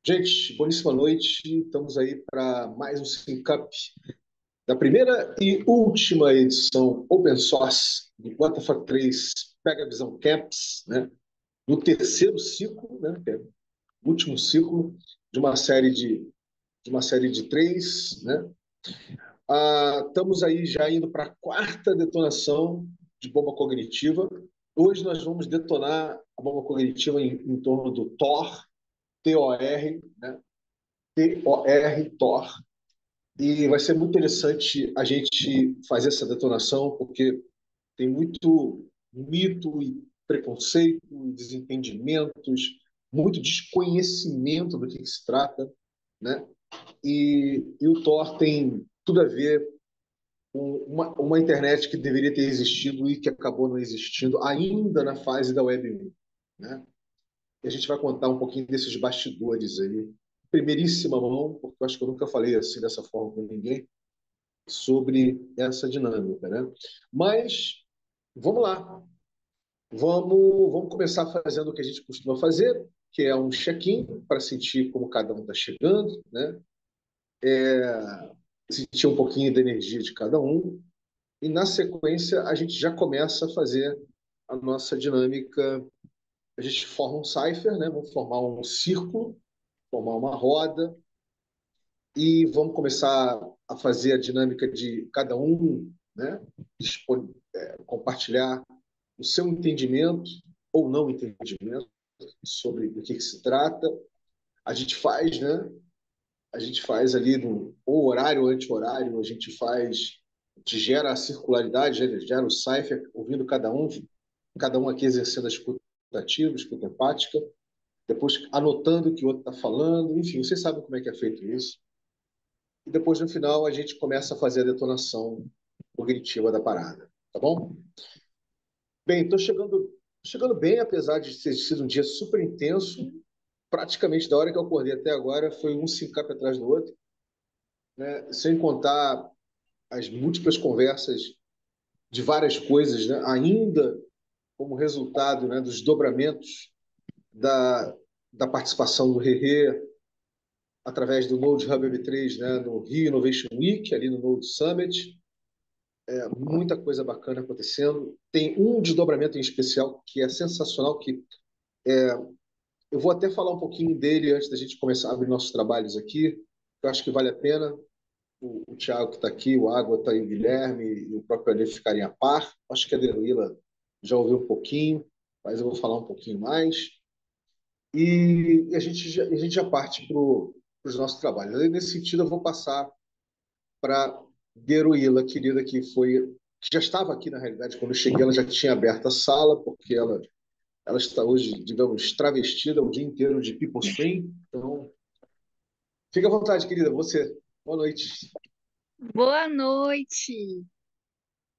Gente, boníssima noite. Estamos aí para mais um Sync da primeira e última edição Open Source do WTF 3 Pega a Visão Camps, né? No terceiro ciclo, né? Que é o último ciclo de uma série de três, né? Estamos aí já indo para a quarta detonação de bomba cognitiva. Hoje nós vamos detonar a bomba cognitiva em torno do Tor, T-O-R, né? T-O-R, Tor. E vai ser muito interessante a gente fazer essa detonação, porque tem muito mito e preconceito, desentendimentos, muito desconhecimento do que se trata, né? E o Tor tem tudo a ver com uma internet que deveria ter existido e que acabou não existindo ainda na fase da Web 1, né? E a gente vai contar um pouquinho desses bastidores aí, primeiríssima mão, porque eu acho que eu nunca falei assim dessa forma com ninguém, sobre essa dinâmica, né? Mas vamos lá, vamos começar fazendo o que a gente costuma fazer, que é um check-in para sentir como cada um está chegando, né? Sentir um pouquinho da energia de cada um e na sequência a gente já começa a fazer a nossa dinâmica. A gente forma um cipher, né? Vamos formar um círculo, formar uma roda e vamos começar a fazer a dinâmica de cada um, né? Compartilhar o seu entendimento ou não entendimento sobre o que se trata. A gente faz, né? A gente faz ali no ou horário ou anti-horário, a gente gera a circularidade, gera o cipher, ouvindo cada um aqui exercendo a escuta ativa, a escuta empática, depois anotando o que o outro está falando, enfim, vocês sabem como é que é feito isso. E depois, no final, a gente começa a fazer a detonação cognitiva da parada, tá bom? Bem, estou chegando bem, apesar de ter sido um dia super intenso. Praticamente da hora que eu acordei até agora foi um sync-up atrás do outro, né? Sem contar as múltiplas conversas de várias coisas, né? Ainda como resultado, né, dos dobramentos da, da participação do Rerê através do Node Hub M3, né, no Rio Innovation Week, ali no Node Summit. Muita coisa bacana acontecendo. Tem um desdobramento em especial que é sensacional, que eu vou até falar um pouquinho dele antes da gente começar a abrir nossos trabalhos aqui. Eu acho que vale a pena o Thiago que está aqui, o Água está aí, o Guilherme e o próprio Ali ficarem a par. Acho que a Deruíla já ouviu um pouquinho, mas eu vou falar um pouquinho mais. E a gente já parte para os nossos trabalhos. Aí, nesse sentido, eu vou passar para Deruíla, querida, que já estava aqui, na realidade, quando eu cheguei, ela já tinha aberto a sala, porque ela está hoje, digamos, travestida o dia inteiro de People Stream. Então, fica à vontade, querida. Você. Boa noite. Boa noite,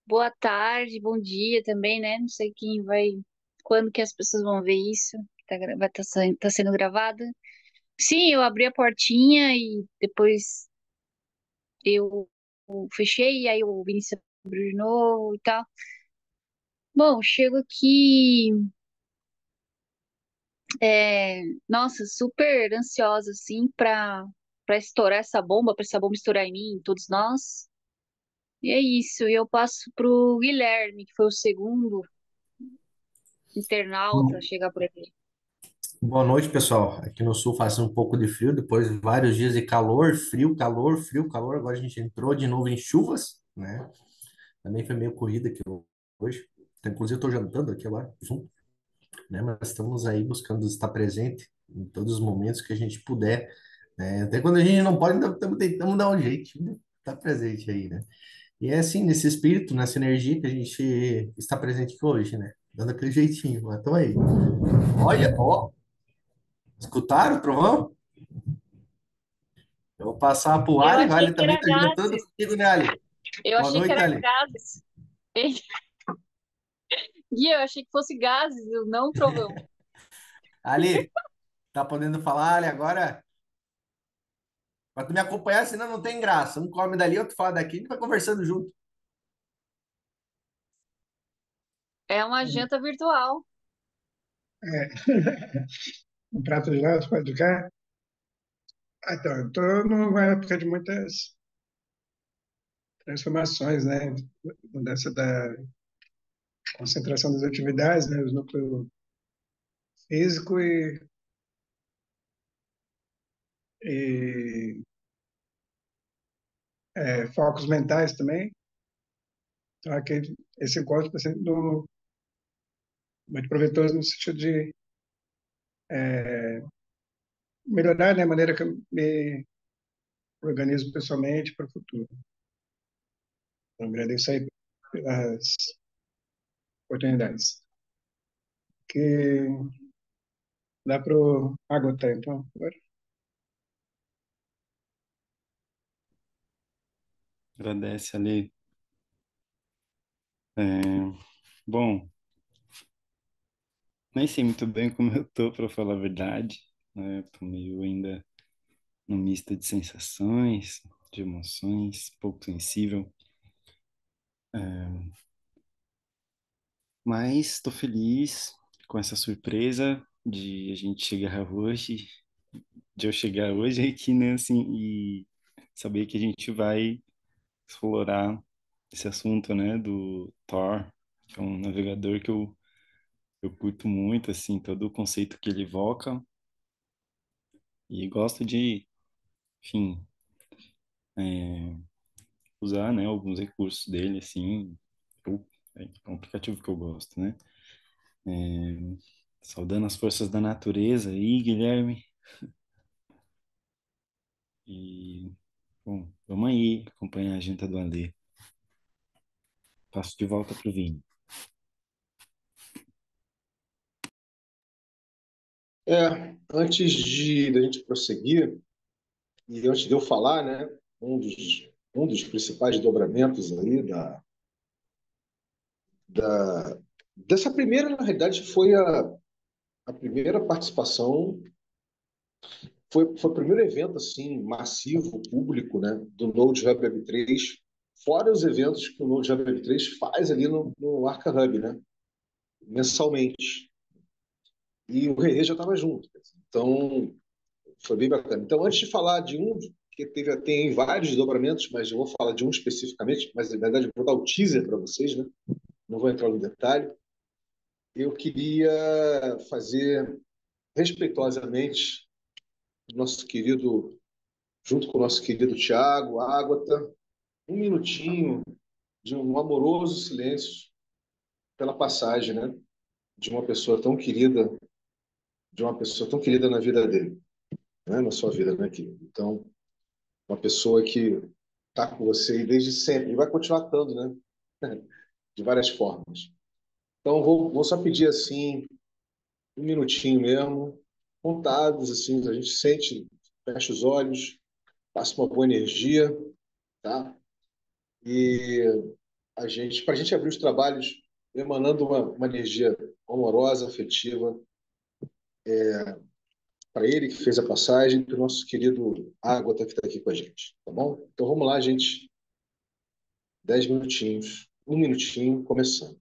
boa tarde, bom dia também, né? Não sei quando que as pessoas vão ver isso, vai tá sendo gravado. Sim, eu abri a portinha e depois eu fechei, e aí o Vinícius abriu de novo e tal. Bom, chego aqui, nossa, super ansiosa, assim, pra estourar essa bomba, pra essa bomba estourar em mim, em todos nós. E é isso, e eu passo pro Guilherme, que foi o segundo internauta a Bom, chegar por aqui. Boa noite, pessoal. Aqui no sul faz um pouco de frio, depois de vários dias de calor, frio, calor, frio, calor. Agora a gente entrou de novo em chuvas, né? Também foi meio corrida aqui hoje. Então, inclusive, eu estou jantando aqui agora, junto, né? Mas estamos aí buscando estar presente em todos os momentos que a gente puder, né? Até quando a gente não pode, estamos tentando dar um jeito de estar presente aí, né? E é assim, nesse espírito, nessa energia que a gente está presente aqui hoje, né? Dando aquele jeitinho. Mas estamos aí. Olha, ó. Escutaram o trovão? Eu vou passar para o Eu Ali. O achei Ali que também era está jantando gases. comigo, né, Ali? Eu Boa achei que noite, era Ali. gases. Gui, eu achei que fosse gases, não trovão. Ali, tá podendo falar, Ali, agora? Para tu me acompanhar, senão não tem graça. Um come dali, outro fala daqui, a gente vai conversando junto. É uma janta virtual. É. Um prato de lá, outro prato de cá. Então, eu estou numa época de muitas transformações, né? Mudança da concentração das atividades, né? Os núcleos físico e focos mentais também. Então, aqui, esse encontro está sendo muito proveitoso no sentido de melhorar, né, a maneira que eu me organizo pessoalmente para o futuro. Então, agradeço aí pelas oportunidades. Que dá para agotar, então, agora. Agradece ali. É, bom, nem sei muito bem como eu tô, para falar a verdade, né? Tô meio ainda no misto de sensações, de emoções, pouco sensível. Mas estou feliz com essa surpresa de a gente chegar hoje, de eu chegar hoje aqui, né, assim, e saber que a gente vai explorar esse assunto, né, do Thor, que é um navegador que eu curto muito, assim, todo o conceito que ele evoca e gosto de, enfim, usar, né, alguns recursos dele, assim, eu, é um aplicativo que eu gosto, né. Saudando as forças da natureza aí, Guilherme, e, bom, vamos aí acompanhar a janta do Alê. Passo de volta pro Vini. Antes de da gente prosseguir, e antes de eu falar, né, um dos principais dobramentos aí dessa primeira, na realidade, foi a primeira participação, foi o primeiro evento assim massivo, público, né, do Node Hub Web3, fora os eventos que o Node Hub Web3 faz ali no Arca Hub, né, mensalmente. E o Rei já estava junto. Então, foi bem bacana. Então, antes de falar de um, que tem vários desdobramentos, mas eu vou falar de um especificamente, mas na verdade eu vou dar o teaser para vocês, né? Não vou entrar no detalhe. Eu queria fazer respeitosamente nosso querido, junto com o nosso querido Tiago, Ágata, um minutinho de um amoroso silêncio pela passagem, né? De uma pessoa tão querida, de uma pessoa tão querida na vida dele, né? Na sua vida, né, querido? Então, uma pessoa que está com você desde sempre e vai continuar estando, né? De várias formas. Então, vou só pedir assim, um minutinho mesmo, contados, assim, a gente sente, fecha os olhos, passa uma boa energia, tá? E para a gente abrir os trabalhos emanando uma energia amorosa, afetiva, para ele que fez a passagem, para o nosso querido Ágata que está aqui com a gente, tá bom? Então vamos lá, gente, 10 minutinhos, um minutinho, começando.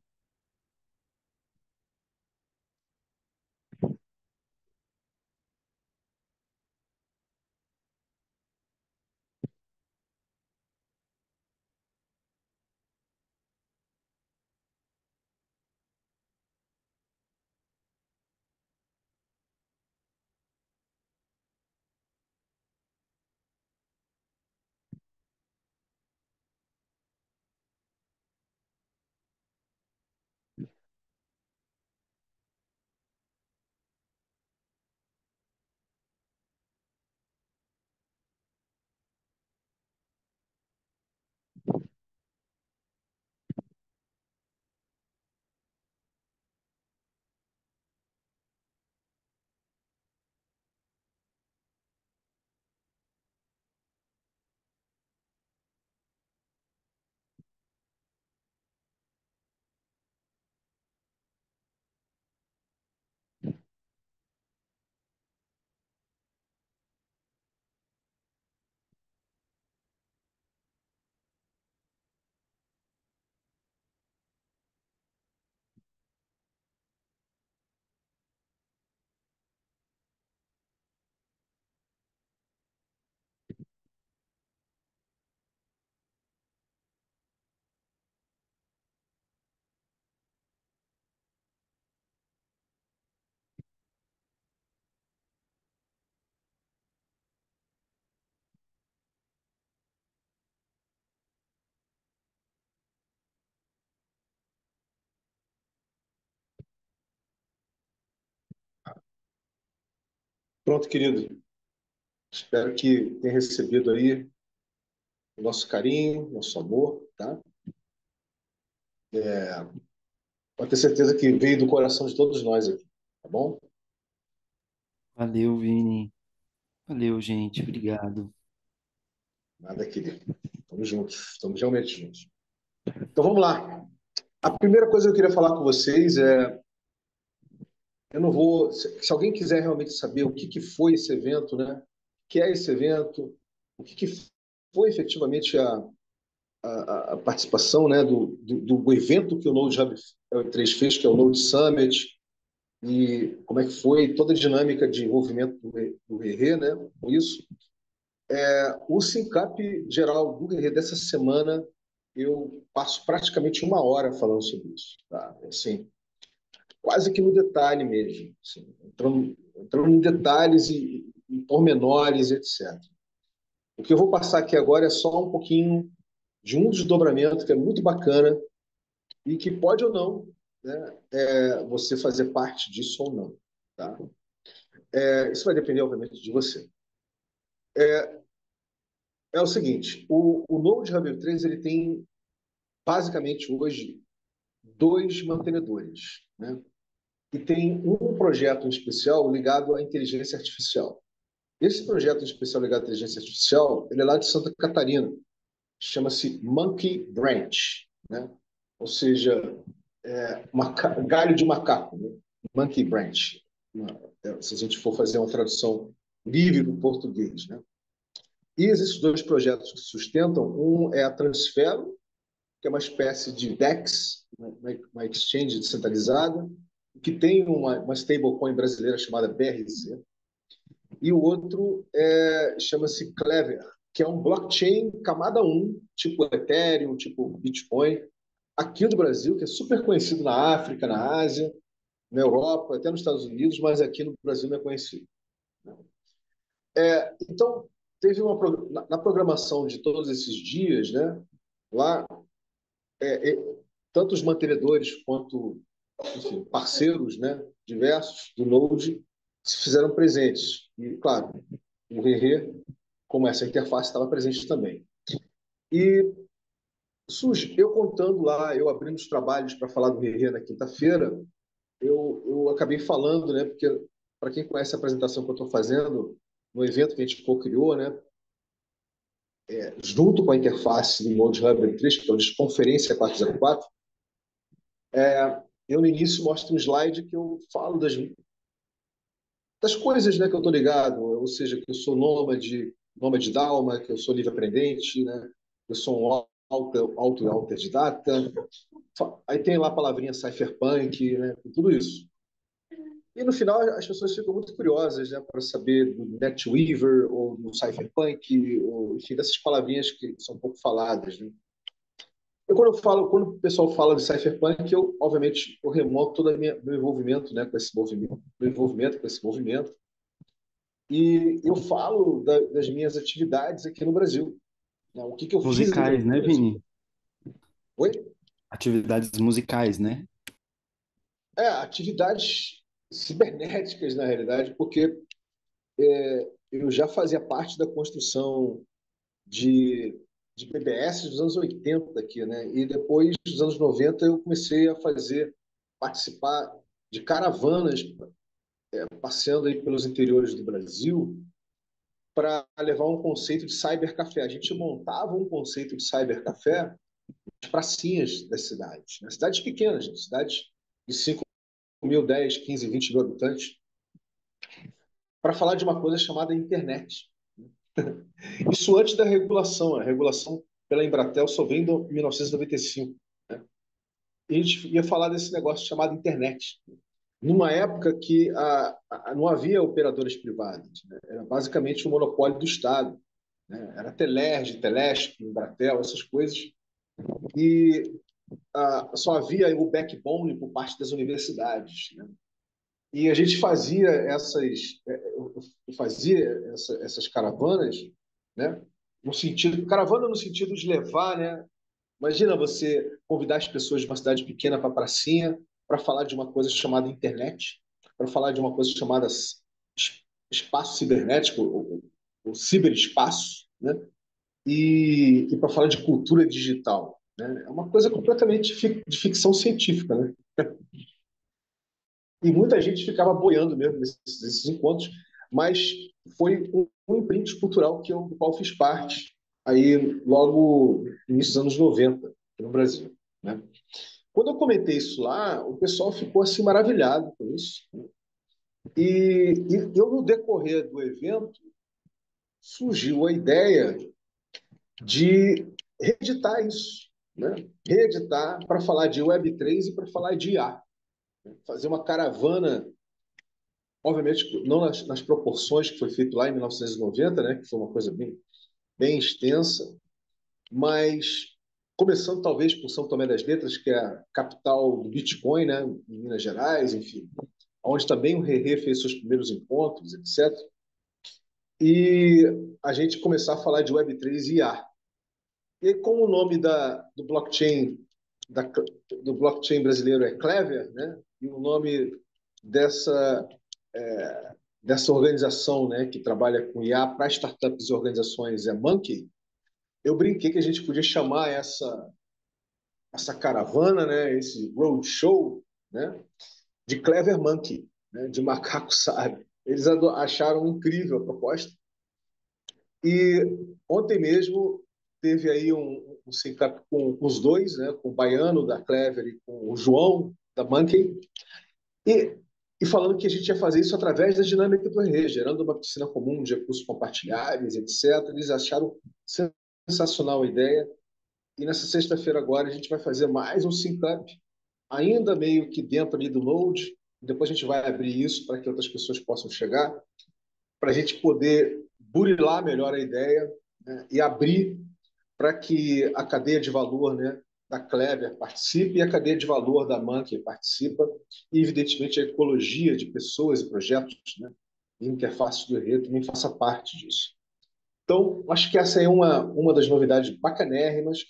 Pronto, querido. Espero que tenha recebido aí o nosso carinho, nosso amor, tá? Pode ter certeza que veio do coração de todos nós aqui, tá bom? Valeu, Vini. Valeu, gente. Obrigado. Nada, querido. Estamos juntos, estamos realmente juntos. Então vamos lá. A primeira coisa que eu queria falar com vocês é, eu não vou, se alguém quiser realmente saber o que foi esse evento, né? O que é esse evento? O que foi efetivamente a participação, né, do evento que o Node Hub 3 fez, que é o Node Summit, e como é que foi toda a dinâmica de envolvimento do RE, né, com isso. O Sincap geral do RE dessa semana, eu passo praticamente uma hora falando sobre isso, tá? Assim, quase que no detalhe mesmo, assim, entrando em detalhes e pormenores, etc. O que eu vou passar aqui agora é só um pouquinho de um desdobramento que é muito bacana e que pode ou não, né, você fazer parte disso ou não. Tá? Isso vai depender, obviamente, de você. É o seguinte, o Node Hub 3 ele tem, basicamente, hoje, dois mantenedores. Né? E tem um projeto em especial ligado à inteligência artificial. Esse projeto em especial ligado à inteligência artificial, ele é lá de Santa Catarina. Chama-se Monkey Branch. Né? Ou seja, galho de macaco, né? Monkey Branch, se a gente for fazer uma tradução livre para o português. Né? E esses dois projetos que sustentam, um é a Transfero, que é uma espécie de DEX, uma exchange descentralizada, que tem uma stablecoin brasileira chamada BRZ, e o outro chama-se Clever, que é um blockchain camada 1, tipo Ethereum, tipo Bitcoin, aqui do Brasil, que é super conhecido na África, na Ásia, na Europa, até nos Estados Unidos, mas aqui no Brasil não é conhecido. Então, teve na programação de todos esses dias, né, lá, tanto os mantenedores quanto, enfim, parceiros, né, diversos do Node se fizeram presentes. E, claro, o RE, como essa interface, estava presente também. E eu contando lá, eu abrindo os trabalhos para falar do RE na quinta-feira, eu acabei falando, né, porque para quem conhece a apresentação que eu estou fazendo no evento que a gente co-criou, né, junto com a interface do Node Hub 3, que é a Conferência 404, eu no início mostro um slide que eu falo das coisas, né, que eu estou ligado, ou seja, que eu sou nômade Dalma, que eu sou livre aprendente, né, eu sou um autodidata. Aí tem lá a palavrinha cypherpunk, né, tudo isso. E no final as pessoas ficam muito curiosas, né, para saber do NetWeaver ou do cypherpunk, ou enfim, dessas palavrinhas que são um pouco faladas, né? Quando o pessoal fala de cypherpunk, obviamente eu remonto todo o meu envolvimento, né, com esse movimento, e eu falo das minhas atividades aqui no Brasil, né? O que eu fiz aqui Musicais, no né, Brasil. Vini? Oi? Atividades musicais, né? Atividades cibernéticas, na realidade, porque eu já fazia parte da construção de BBS dos anos 80 aqui, né? E depois dos anos 90 eu comecei a participar de caravanas passeando aí pelos interiores do Brasil para levar um conceito de cybercafé. A gente montava um conceito de cybercafé nas pracinhas das cidades, né? Cidades pequenas, gente, cidades de 5.000, 10, 15, 20 mil habitantes, para falar de uma coisa chamada internet. Isso antes da regulação. A regulação pela Embratel só vem em 1995. Né? E a gente ia falar desse negócio chamado internet. Numa época que não havia operadoras privadas. Né? Era basicamente um monopólio do Estado. Né? Era Telerge, Telesp, Embratel, essas coisas. E só havia o backbone por parte das universidades. Né? E a gente fazia essas caravanas, né? Caravana no sentido de levar, né? Imagina você convidar as pessoas de uma cidade pequena para a pracinha para falar de uma coisa chamada internet, para falar de uma coisa chamada espaço cibernético, o ciberespaço, né? E para falar de cultura digital, né? É uma coisa completamente de ficção científica, né? E muita gente ficava boiando mesmo nesses encontros, mas foi um imprint cultural do qual fiz parte aí logo no início dos anos 90 aqui no Brasil, né? Quando eu comentei isso lá, o pessoal ficou assim maravilhado com isso. E eu, no decorrer do evento, surgiu a ideia de reeditar isso, né? Reeditar para falar de Web3 e para falar de IA. Fazer uma caravana, obviamente, não nas proporções que foi feito lá em 1990, né? Que foi uma coisa bem extensa, mas começando talvez por São Tomé das Letras, que é a capital do Bitcoin, né? Em Minas Gerais, enfim, onde também o Rerê fez seus primeiros encontros, etc. E a gente começar a falar de Web3 e IA. E como o nome do blockchain do blockchain brasileiro é Clever, né? E o nome dessa dessa organização, né, que trabalha com IA para startups e organizações é Monkey, eu brinquei que a gente podia chamar essa caravana, né, esse roadshow, né, de Clever Monkey, né, de macaco sábio. Eles acharam incrível a proposta. E ontem mesmo teve aí um sync-up com os dois, né, com o Baiano da Clever e com o João da Monkey, e, e falando que a gente ia fazer isso através da dinâmica do RE, gerando uma piscina comum de recursos compartilháveis, etc. Eles acharam sensacional a ideia. E nessa sexta-feira agora a gente vai fazer mais um sync-up, ainda meio que dentro ali do Node. Depois a gente vai abrir isso para que outras pessoas possam chegar, para a gente poder burilar melhor a ideia, né, e abrir para que a cadeia de valor, né, da Clever participe e a cadeia de valor da Monkey participa e, evidentemente, a ecologia de pessoas e projetos, né, e interfaces do Rio também faça parte disso. Então, acho que essa é uma das novidades bacanérrimas,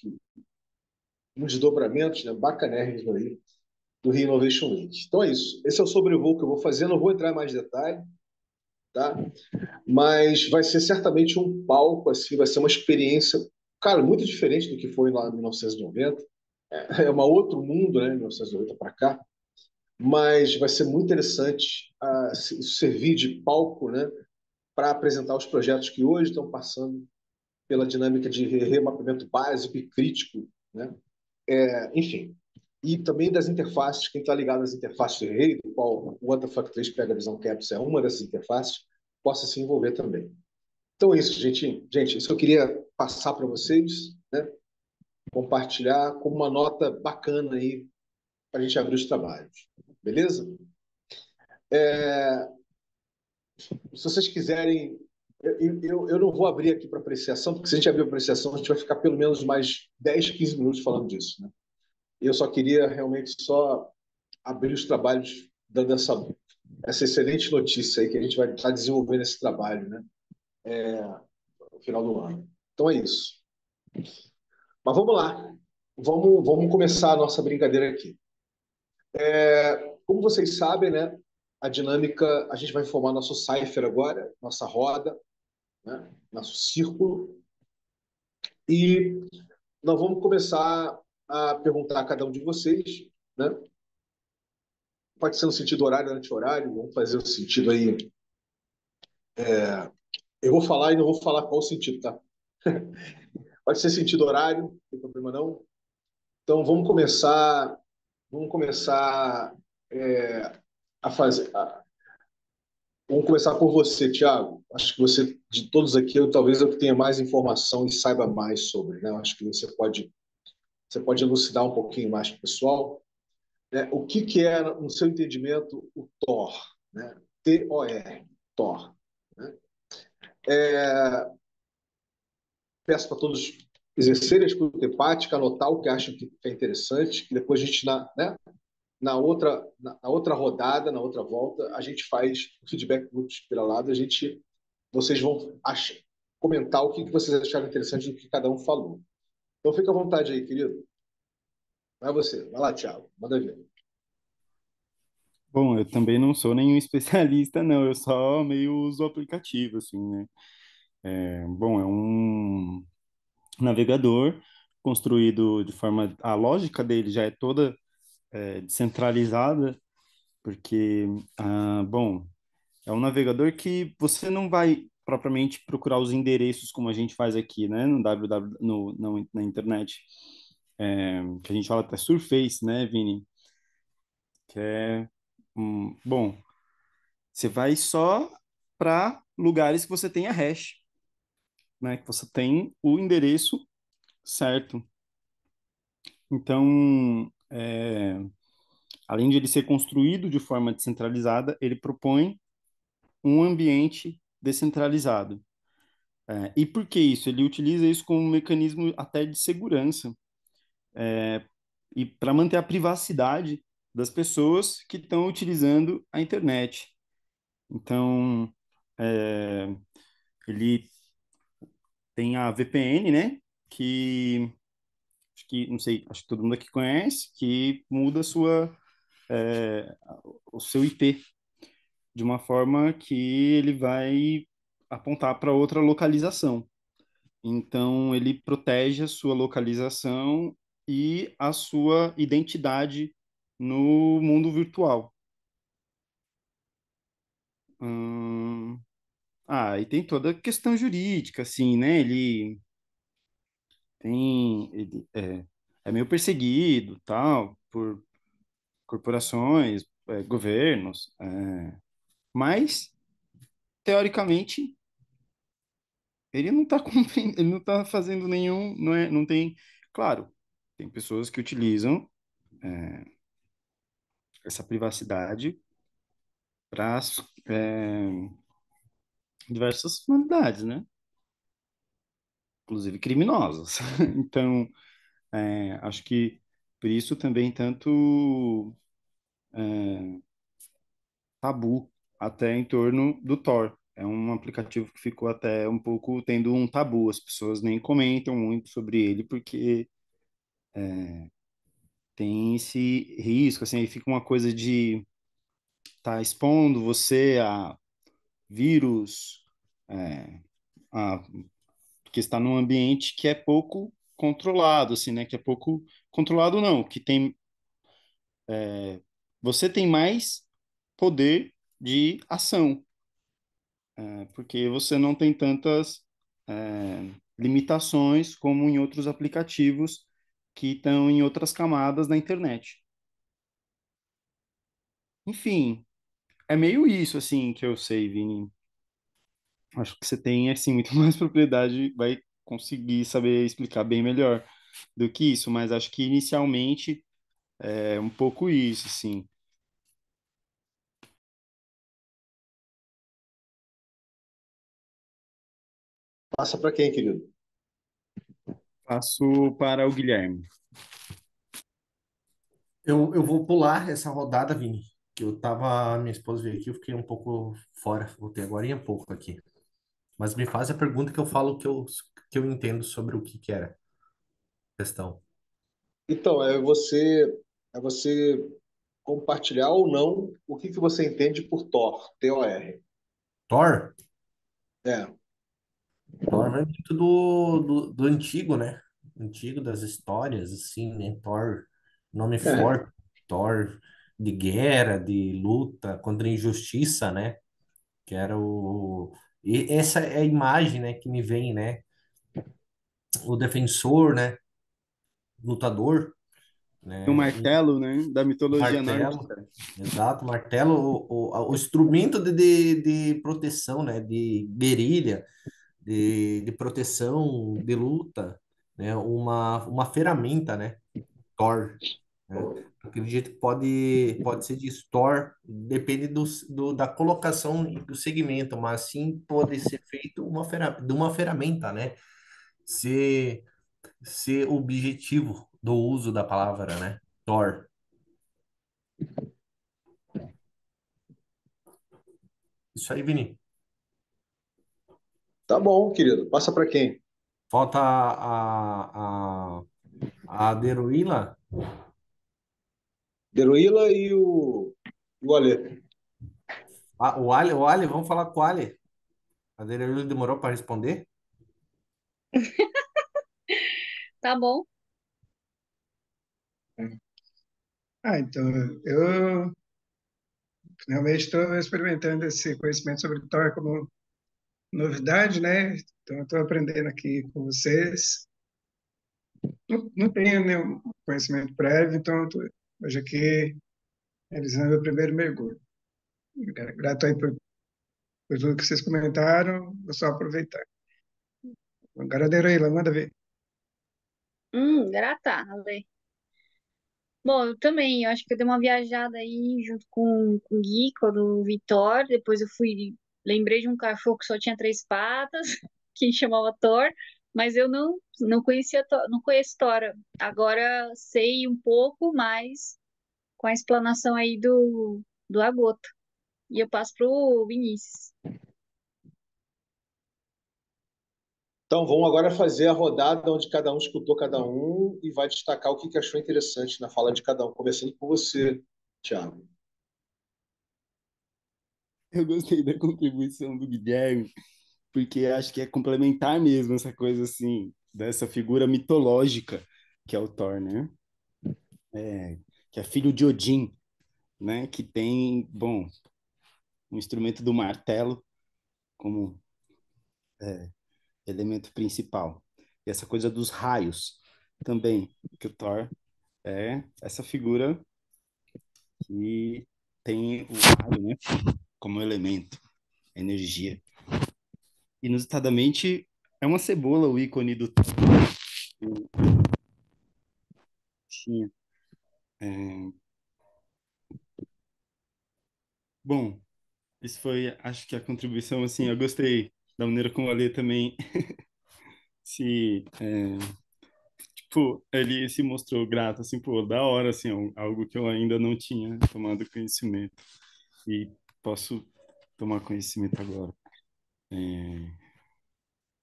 um desdobramento, né, bacanérrimos do Rio Innovation Week. Então é isso. Esse é o sobrevoo que eu vou fazer, não vou entrar em mais detalhe, tá? Mas vai ser certamente um palco, assim, vai ser uma experiência, cara, muito diferente do que foi lá em 1990. É um outro mundo, né, 1990 para cá, mas vai ser muito interessante servir de palco, né, para apresentar os projetos que hoje estão passando pela dinâmica de remapeamento básico e crítico, né? Enfim, e também das interfaces, quem está ligado às interfaces de rede, do qual o WTF 3 pega a visão Caps é uma dessas interfaces, possa se envolver também. Então é isso, gente. Gente, isso eu queria passar para vocês, né? Compartilhar como uma nota bacana aí para a gente abrir os trabalhos. Beleza? Se vocês quiserem, eu não vou abrir aqui para apreciação, porque se a gente abrir apreciação, a gente vai ficar pelo menos mais 10, 15 minutos falando disso, né? Eu só queria realmente só abrir os trabalhos dando essa excelente notícia aí que a gente vai estar desenvolvendo esse trabalho, né? No final do ano. Então é isso. Mas vamos lá. Vamos começar a nossa brincadeira aqui. Como vocês sabem, né? A dinâmica, a gente vai formar nosso cipher agora, nossa roda, né? Nosso círculo. E nós vamos começar a perguntar a cada um de vocês, né? Pode ser no sentido horário, anti-horário, vamos fazer o sentido aí. Eu vou falar e não vou falar qual o sentido, tá? Pode ser sentido horário, não tem problema não. Então vamos começar a fazer. Vamos começar por você, Thiago. Acho que você, de todos aqui, talvez eu que tenha mais informação e saiba mais sobre, né? Acho que você pode elucidar um pouquinho mais para o pessoal, né? O que é, no seu entendimento, o TOR, né? TOR, TOR, né? Peço para todos exercerem a escuta empática, anotar o que acham que é interessante, que depois a gente, na outra rodada, na outra volta, a gente faz o feedback muito espiralado, vocês vão comentar o que vocês acharam interessante do que cada um falou. Então fica à vontade aí, querido. Vai você. Vai lá, Thiago. Manda ver. Bom, eu também não sou nenhum especialista, não. Eu só meio uso o aplicativo, assim, né? Bom, é um navegador construído de forma... A lógica dele já é toda descentralizada, porque, bom, é um navegador que você não vai propriamente procurar os endereços como a gente faz aqui, né? No www, na internet. Que a gente fala até Surface, né, Vini? Que é... bom, você vai só para lugares que você tenha hash, né? Que você tem o endereço certo. Então, além de ele ser construído de forma descentralizada, ele propõe um ambiente descentralizado. E por que isso? Ele utiliza isso como um mecanismo até de segurança e para manter a privacidade das pessoas que estão utilizando a internet. Então, é, ele tem a VPN, né? Que acho que não sei, acho que todo mundo aqui conhece, que muda é, o seu IP de uma forma que ele vai apontar para outra localização. Então, ele protege a sua localização e a sua identidade no mundo virtual. Hum, e tem toda a questão jurídica, assim, né? Ele é meio perseguido, tal, por corporações, governos, mas teoricamente ele não está ele não tá fazendo nenhum, não tem, claro, tem pessoas que utilizam essa privacidade para diversas finalidades, né? Inclusive criminosas. Então, acho que por isso também tanto tabu até em torno do Thor. É um aplicativo que ficou até um pouco tendo um tabu. As pessoas nem comentam muito sobre ele porque tem esse risco, assim, aí fica uma coisa de estar tá expondo você a vírus, é, a, que está num ambiente que é pouco controlado, assim, né? Que é pouco controlado, não, que tem você tem mais poder de ação, porque você não tem tantas limitações como em outros aplicativos que estão em outras camadas da internet. Enfim, é meio isso assim que eu sei, Vini. Acho que você tem assim muito mais propriedade, vai conseguir saber explicar bem melhor do que isso, mas acho que inicialmente é um pouco isso, assim. Passa para quem, querido? Passo para o Guilherme. Eu vou pular essa rodada, Vini, que minha esposa veio aqui, eu fiquei um pouco fora, voltei agora um pouco aqui. Mas me faz a pergunta que eu falo que eu entendo sobre o que era a questão. Então, é você compartilhar ou não o que você entende por Tor, T-O-R. Thor? É, Thor vem muito do antigo, né? Antigo das histórias, assim, né? Thor, nome é, forte, Thor de guerra, de luta contra a injustiça, né? Que era o... E essa é a imagem, né, que me vem, né? O defensor, né? Lutador, O né? E martelo, né, da mitologia martelo, nórdica. exato, martelo, o instrumento de proteção, né? De guerrilha, de proteção, de luta, né? Uma ferramenta, né? Thor, né? Acredito que pode ser de Thor, depende da colocação e do segmento, mas sim pode ser feito de uma ferramenta, né? Ser, ser objetivo do uso da palavra, né? Thor. Isso aí, Vini. tá bom, querido. Passa para quem? Falta a Deruíla. Deruíla e o. E o Ale? Ah, o Ali, vamos falar com o Ali. A dele demorou para responder? Tá bom. Então, eu realmente estou experimentando esse conhecimento sobre Thor como novidade, né? Então, estou aprendendo aqui com vocês. Não tenho nenhum conhecimento prévio, então estou hoje aqui realizando meu primeiro mergulho. Grato aí por tudo que vocês comentaram, vou só aproveitar. Garadeiro aí, manda ver. Grata, Ale. Bom, eu também, eu acho que eu dei uma viajada aí junto com o Gui, quando o Vitor, depois eu fui, lembrei de um cachorro que só tinha três patas, que chamava Thor, mas eu não conhecia, não conheço Thor. Agora sei um pouco mais com a explanação aí do Agoto. E eu passo pro Vinícius. Então, vamos agora fazer a rodada onde cada um escutou cada um e vai destacar o que achou interessante na fala de cada um, começando com você, Thiago. Eu gostei da contribuição do Guilherme, porque acho que é complementar mesmo essa coisa assim, dessa figura mitológica que é o Thor, né? Que é filho de Odin, né? Que tem, bom, um instrumento do martelo como elemento principal. E essa coisa dos raios também, que o Thor é essa figura que tem o raio, né? Como elemento, energia. Inusitadamente, é uma cebola o ícone do Thor. Tinha. É, bom, isso foi, acho que a contribuição, assim, eu gostei da maneira como a Lê também se, tipo, ele se mostrou grato, assim, pô, da hora, assim, algo que eu ainda não tinha tomado conhecimento e posso tomar conhecimento agora.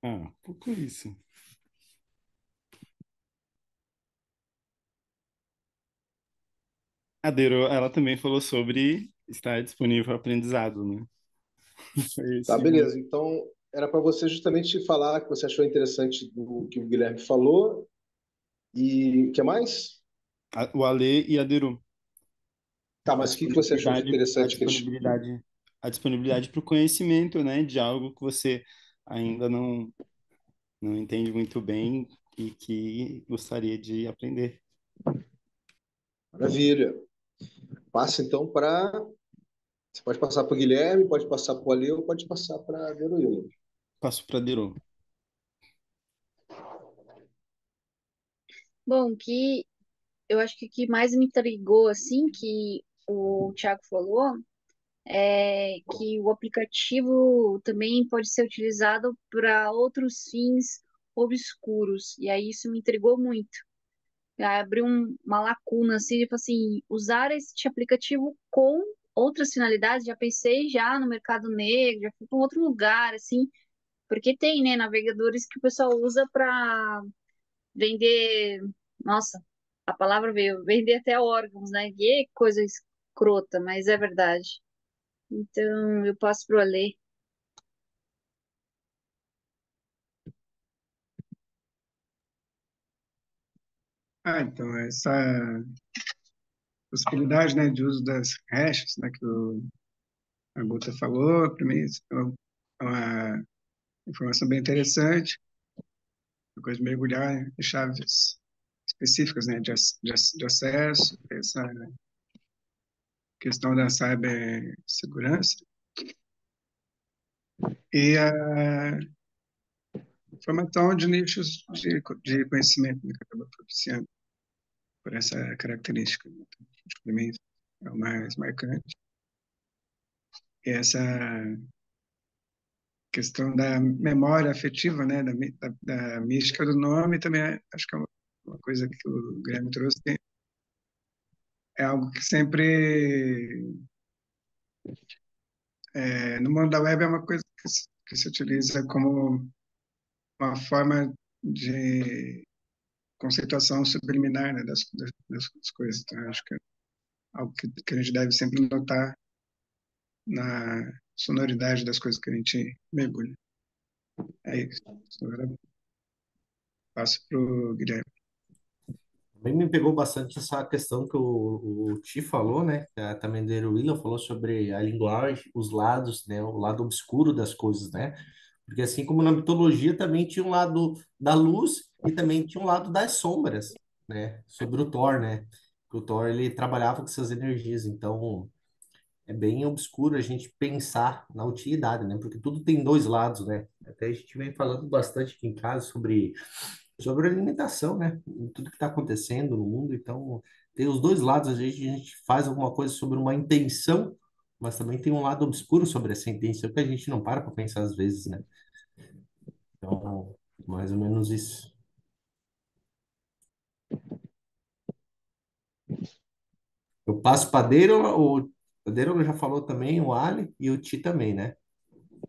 É, um pouco isso. A Dero, ela também falou sobre estar disponível ao aprendizado, né? Foi Tá, esse beleza. Então, era para você justamente falar que você achou interessante do que o Guilherme falou. E o que mais? o Ale e a Deru. Tá, A mas o que você achou de disponibilidade, a interessante que eles... disponibilidade, a disponibilidade para o conhecimento, né, de algo que você ainda não entende muito bem e que gostaria de aprender. Maravilha. Passa então para... Você pode passar para o Guilherme, pode passar para o Ale ou pode passar para a Heroína. Passo para Deru. Bom, que eu acho que o que mais me intrigou, assim, que o Thiago falou, é que o aplicativo também pode ser utilizado para outros fins obscuros. E aí isso me intrigou muito. Abriu uma lacuna, assim, tipo assim, usar este aplicativo com outras finalidades. Já pensei já no mercado negro, já fui para um outro lugar, assim, porque tem, né, navegadores que o pessoal usa para vender, nossa, a palavra veio, vender até órgãos, né? Que coisa escrota, mas é verdade. Então, eu passo pro Alê. Então, essa possibilidade, né, de uso das hashes, né, que a Guta falou, para mim, isso é uma informação bem interessante, uma coisa de mergulhar em chaves específicas, né, de acesso, essa questão da cibersegurança e a formação de nichos de conhecimento, né, que acaba propiciando por essa característica. Né? Então, para mim, é o mais marcante. E essa questão da memória afetiva, né, da mística do nome, também acho que é uma coisa que o Guilherme trouxe, é algo que sempre, no mundo da web, é uma coisa que se utiliza como uma forma de conceituação subliminar, né, das coisas. Então, acho que algo que a gente deve sempre notar na sonoridade das coisas que a gente mergulha. É isso. Agora passo para o Guilherme. Também me pegou bastante essa questão que o Ti falou, né? Que a Tamandeiro William falou sobre a linguagem, os lados, né? O lado obscuro das coisas, né? Porque assim como na mitologia também tinha um lado da luz e também tinha um lado das sombras, né? Sobre o Thor, né? Que o Thor, ele trabalhava com essas energias, então é bem obscuro a gente pensar na utilidade, né? Porque tudo tem dois lados, né? Até a gente vem falando bastante aqui em casa sobre alimentação, né? Tudo que está acontecendo no mundo. Então, tem os dois lados. Às vezes a gente faz alguma coisa sobre uma intenção, mas também tem um lado obscuro sobre essa intenção que a gente não para pensar às vezes, né? Então, mais ou menos isso. Eu passo para o Padeiro já falou também, o Ali e o Ti também, né?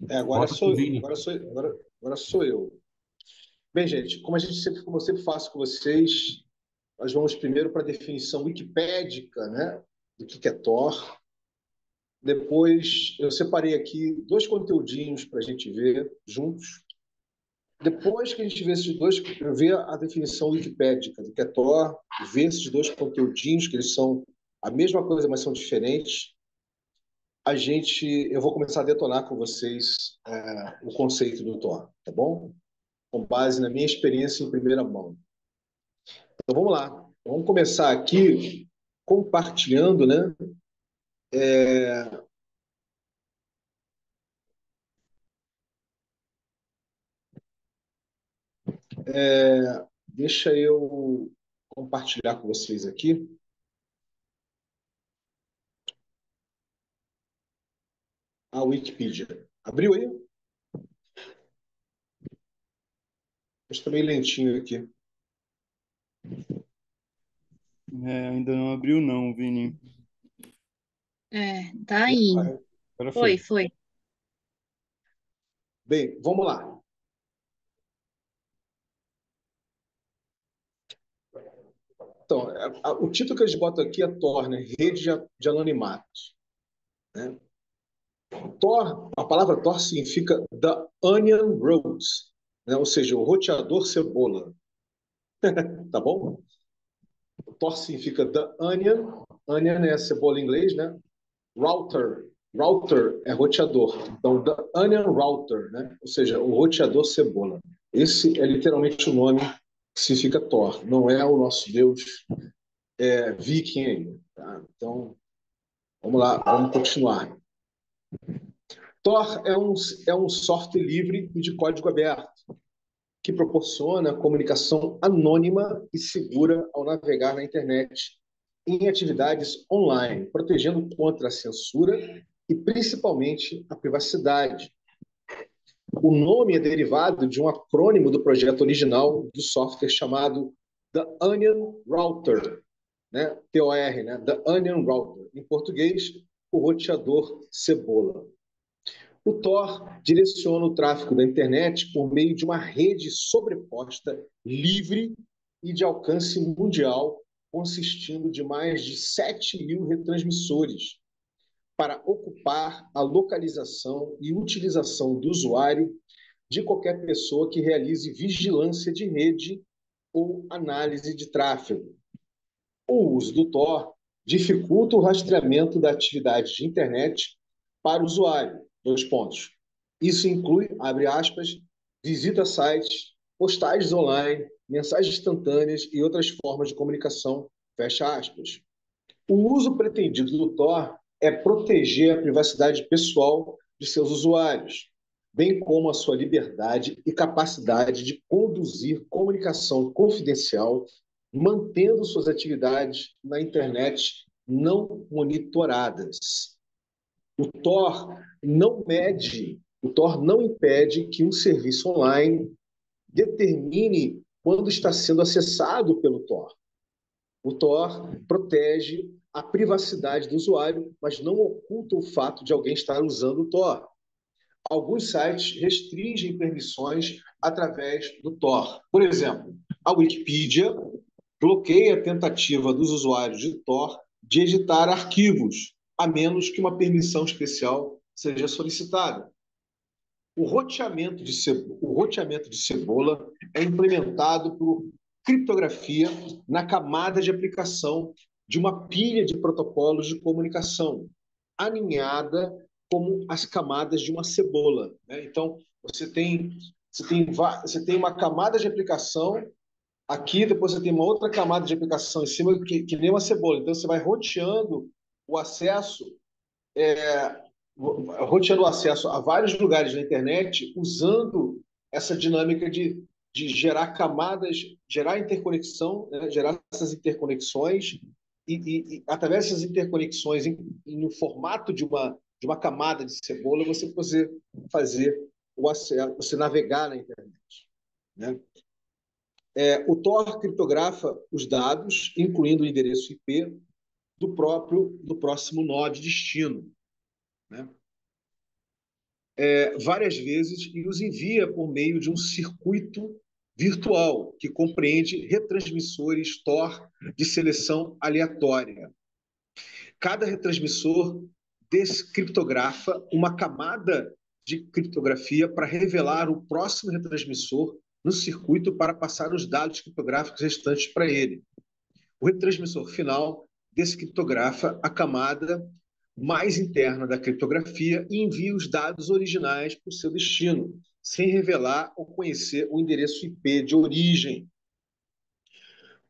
Agora Bota pro sou, Vini. agora sou eu. Bem, gente, como eu sempre faço com vocês, nós vamos primeiro para a definição wikipédica, né, do que é Tor. Depois, eu separei aqui dois conteúdinhos para a gente ver juntos. Depois que a gente vê esses dois, ver a definição wikipédica do que é Tor, ver esses dois conteúdinhos, que eles são a mesma coisa, mas são diferentes, eu vou começar a detonar com vocês o conceito do Tor, tá bom? Com base na minha experiência em primeira mão. Então vamos lá. Vamos começar aqui compartilhando, né? Deixa eu compartilhar com vocês aqui. A Wikipedia. Abriu aí? Está meio lentinho aqui. Ainda não abriu não, Vini. Tá aí. Agora Foi, foi. foi. Bem, vamos lá. Então, o título que eles botam aqui é Tor, né? Rede de anonimatos. Né? Tor, a palavra Tor significa The Onion Roads, né? Ou seja, o roteador cebola. Tá bom? Tor significa The Onion. Onion é cebola em inglês, né? Router. Router é roteador. Então, The Onion Router, né? Ou seja, o roteador cebola. Esse é literalmente o nome que significa Thor. Não é o nosso deus viking ainda. Tá? Então, vamos lá, vamos continuar. Tor é um software livre e de código aberto que proporciona comunicação anônima e segura ao navegar na internet em atividades online, protegendo contra a censura e principalmente a privacidade. O nome é derivado de um acrônimo do projeto original do software chamado The Onion Router, né? TOR, né? The Onion Router. Em português, o roteador cebola. O Tor direciona o tráfego da internet por meio de uma rede sobreposta, livre e de alcance mundial, consistindo de mais de 7.000 retransmissores, para ocupar a localização e utilização do usuário de qualquer pessoa que realize vigilância de rede ou análise de tráfego. O uso do Tor dificulta o rastreamento da atividade de internet para o usuário. Dois pontos. Isso inclui, abre aspas, visita a sites, postagens online, mensagens instantâneas e outras formas de comunicação, fecha aspas. O uso pretendido do Tor é proteger a privacidade pessoal de seus usuários, bem como a sua liberdade e capacidade de conduzir comunicação confidencial, mantendo suas atividades na internet não monitoradas. O Tor não impede que um serviço online determine quando está sendo acessado pelo Tor. O Tor protege a privacidade do usuário, mas não oculta o fato de alguém estar usando o Tor. Alguns sites restringem permissões através do Tor. Por exemplo, a Wikipedia bloqueia a tentativa dos usuários de Tor de editar arquivos, a menos que uma permissão especial seja solicitada. O roteamento de cebola é implementado por criptografia na camada de aplicação de uma pilha de protocolos de comunicação, aninhada como as camadas de uma cebola, né? Então, você tem uma camada de aplicação aqui, depois você tem uma outra camada de aplicação em cima, que nem uma cebola. Então, você vai roteando o acesso roteando o acesso a vários lugares na internet usando essa dinâmica de gerar camadas, gerar interconexão, né? Gerar essas interconexões através dessas interconexões no formato de uma camada de cebola, você fazer o acesso, você navegar na internet, né? O Tor criptografa os dados, incluindo o endereço IP do próximo nó de destino, né? Várias vezes e os envia por meio de um circuito virtual que compreende retransmissores Tor de seleção aleatória. Cada retransmissor descriptografa uma camada de criptografia para revelar o próximo retransmissor no circuito para passar os dados criptográficos restantes para ele. O retransmissor final descriptografa a camada mais interna da criptografia e envia os dados originais para o seu destino, sem revelar ou conhecer o endereço IP de origem.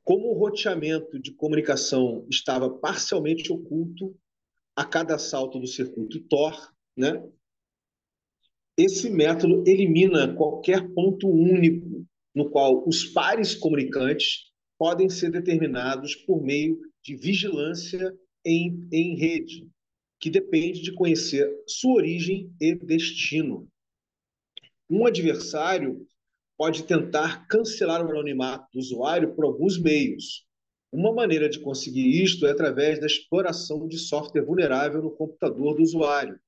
Como o roteamento de comunicação estava parcialmente oculto a cada salto do circuito Tor, né? Esse método elimina qualquer ponto único no qual os pares comunicantes podem ser determinados por meio de vigilância em rede, que depende de conhecer sua origem e destino. Um adversário pode tentar cancelar o anonimato do usuário por alguns meios. Uma maneira de conseguir isto é através da exploração de software vulnerável no computador do usuário.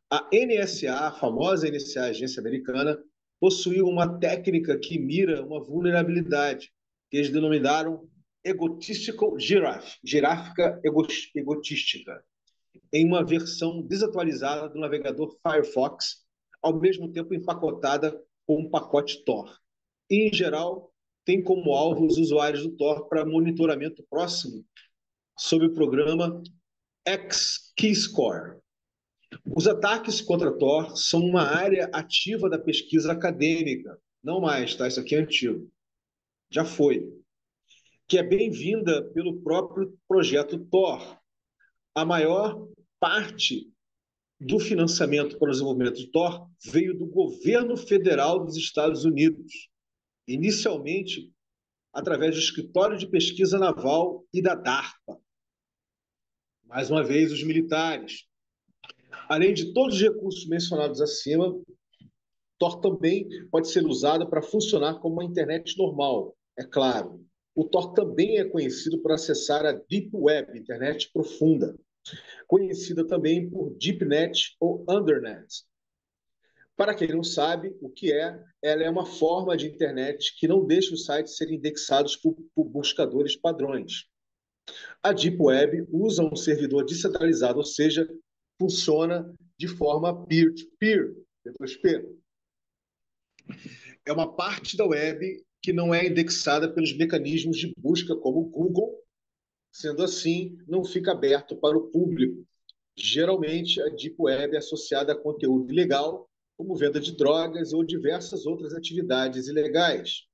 A NSA, a famosa NSA, agência americana, possui uma técnica que mira uma vulnerabilidade, que eles denominaram egotistical giraffe, giráfica egotística, em uma versão desatualizada do navegador Firefox, ao mesmo tempo empacotada com um pacote Tor. E, em geral, tem como alvo os usuários do Tor para monitoramento próximo sob o programa X-Keyscore. Os ataques contra Tor são uma área ativa da pesquisa acadêmica. Não mais, tá? Isso aqui é antigo. Já foi. Que é bem-vinda pelo próprio projeto Tor. A maior parte do financiamento para o desenvolvimento de Tor veio do governo federal dos Estados Unidos, inicialmente através do Escritório de Pesquisa Naval e da DARPA. Mais uma vez, os militares. Além de todos os recursos mencionados acima, Tor também pode ser usado para funcionar como uma internet normal, é claro. O Tor também é conhecido por acessar a Deep Web, internet profunda, conhecida também por DeepNet ou Undernet. Para quem não sabe o que é, ela é uma forma de internet que não deixa os sites serem indexados por buscadores padrões. A Deep Web usa um servidor descentralizado, ou seja, funciona de forma peer-to-peer, P2P. É uma parte da web que não é indexada pelos mecanismos de busca como o Google, sendo assim, não fica aberto para o público. Geralmente, a Deep Web é associada a conteúdo ilegal, como venda de drogas ou diversas outras atividades ilegais.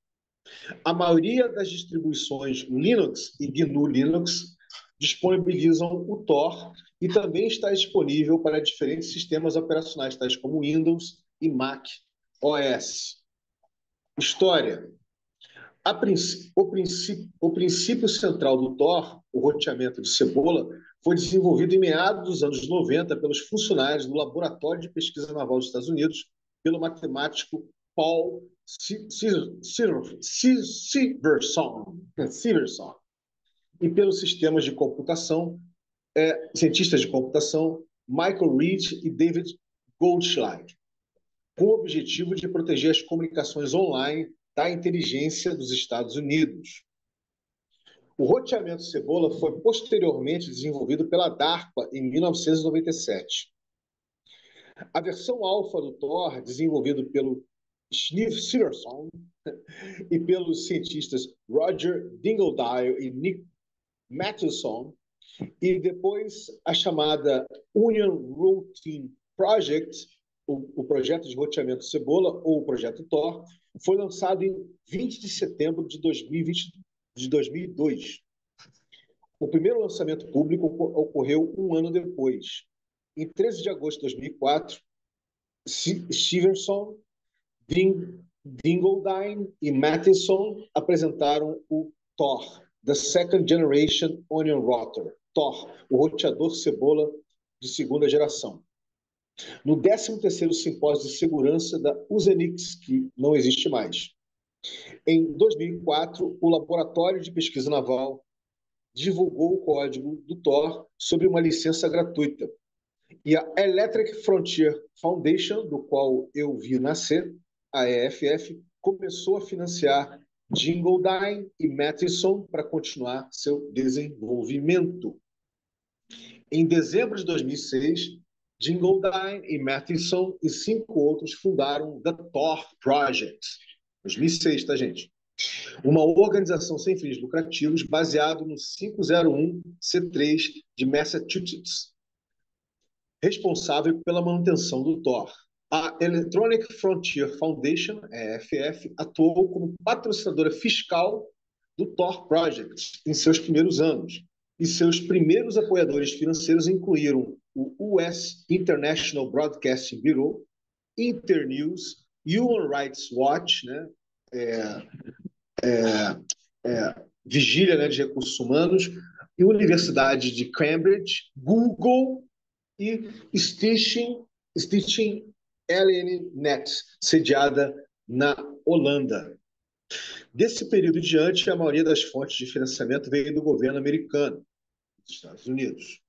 A maioria das distribuições Linux e GNU Linux disponibilizam o Tor e também está disponível para diferentes sistemas operacionais, tais como Windows e Mac OS. História. O princípio central do Tor, o roteamento de cebola, foi desenvolvido em meados dos anos 90 pelos funcionários do Laboratório de Pesquisa Naval dos Estados Unidos, pelo matemático Paul Siverson e pelos sistemas de computação, cientistas de computação Michael Reed e David Goldschlag, com o objetivo de proteger as comunicações online da inteligência dos Estados Unidos. O roteamento cebola foi posteriormente desenvolvido pela DARPA em 1997. A versão alfa do Tor, desenvolvido pelo Steve Siverson e pelos cientistas Roger Dingledile e Nick Matheson, e depois a chamada Union Routine Project, o projeto de roteamento cebola, ou o projeto Tor, foi lançado em 20 de setembro de 2002. O primeiro lançamento público ocorreu um ano depois. Em 13 de agosto de 2004, Stevenson, Dingledine e Matheson apresentaram o Tor, The Second Generation Onion Router, Tor, o roteador cebola de segunda geração. No 13º Simpósio de Segurança da Usenix, que não existe mais. Em 2004, o Laboratório de Pesquisa Naval divulgou o código do Tor sobre uma licença gratuita. E a Electric Frontier Foundation, do qual eu vi nascer, a EFF, começou a financiar Dingledine e Matheson para continuar seu desenvolvimento. Em dezembro de 2006, Dingledine e Matheson e 5 outros fundaram The Tor Project. 2006, tá, gente? Uma organização sem fins lucrativos baseado no 501c3 de Massachusetts, responsável pela manutenção do Tor. A Electronic Frontier Foundation, EFF, atuou como patrocinadora fiscal do Tor Project em seus primeiros anos, e seus primeiros apoiadores financeiros incluíram o US International Broadcasting Bureau, Internews, Human Rights Watch, né, Vigília, né, de Recursos Humanos, e Universidade de Cambridge, Google e Stichting LNNet, sediada na Holanda. Desse período em diante, a maioria das fontes de financiamento veio do governo americano, dos Estados Unidos.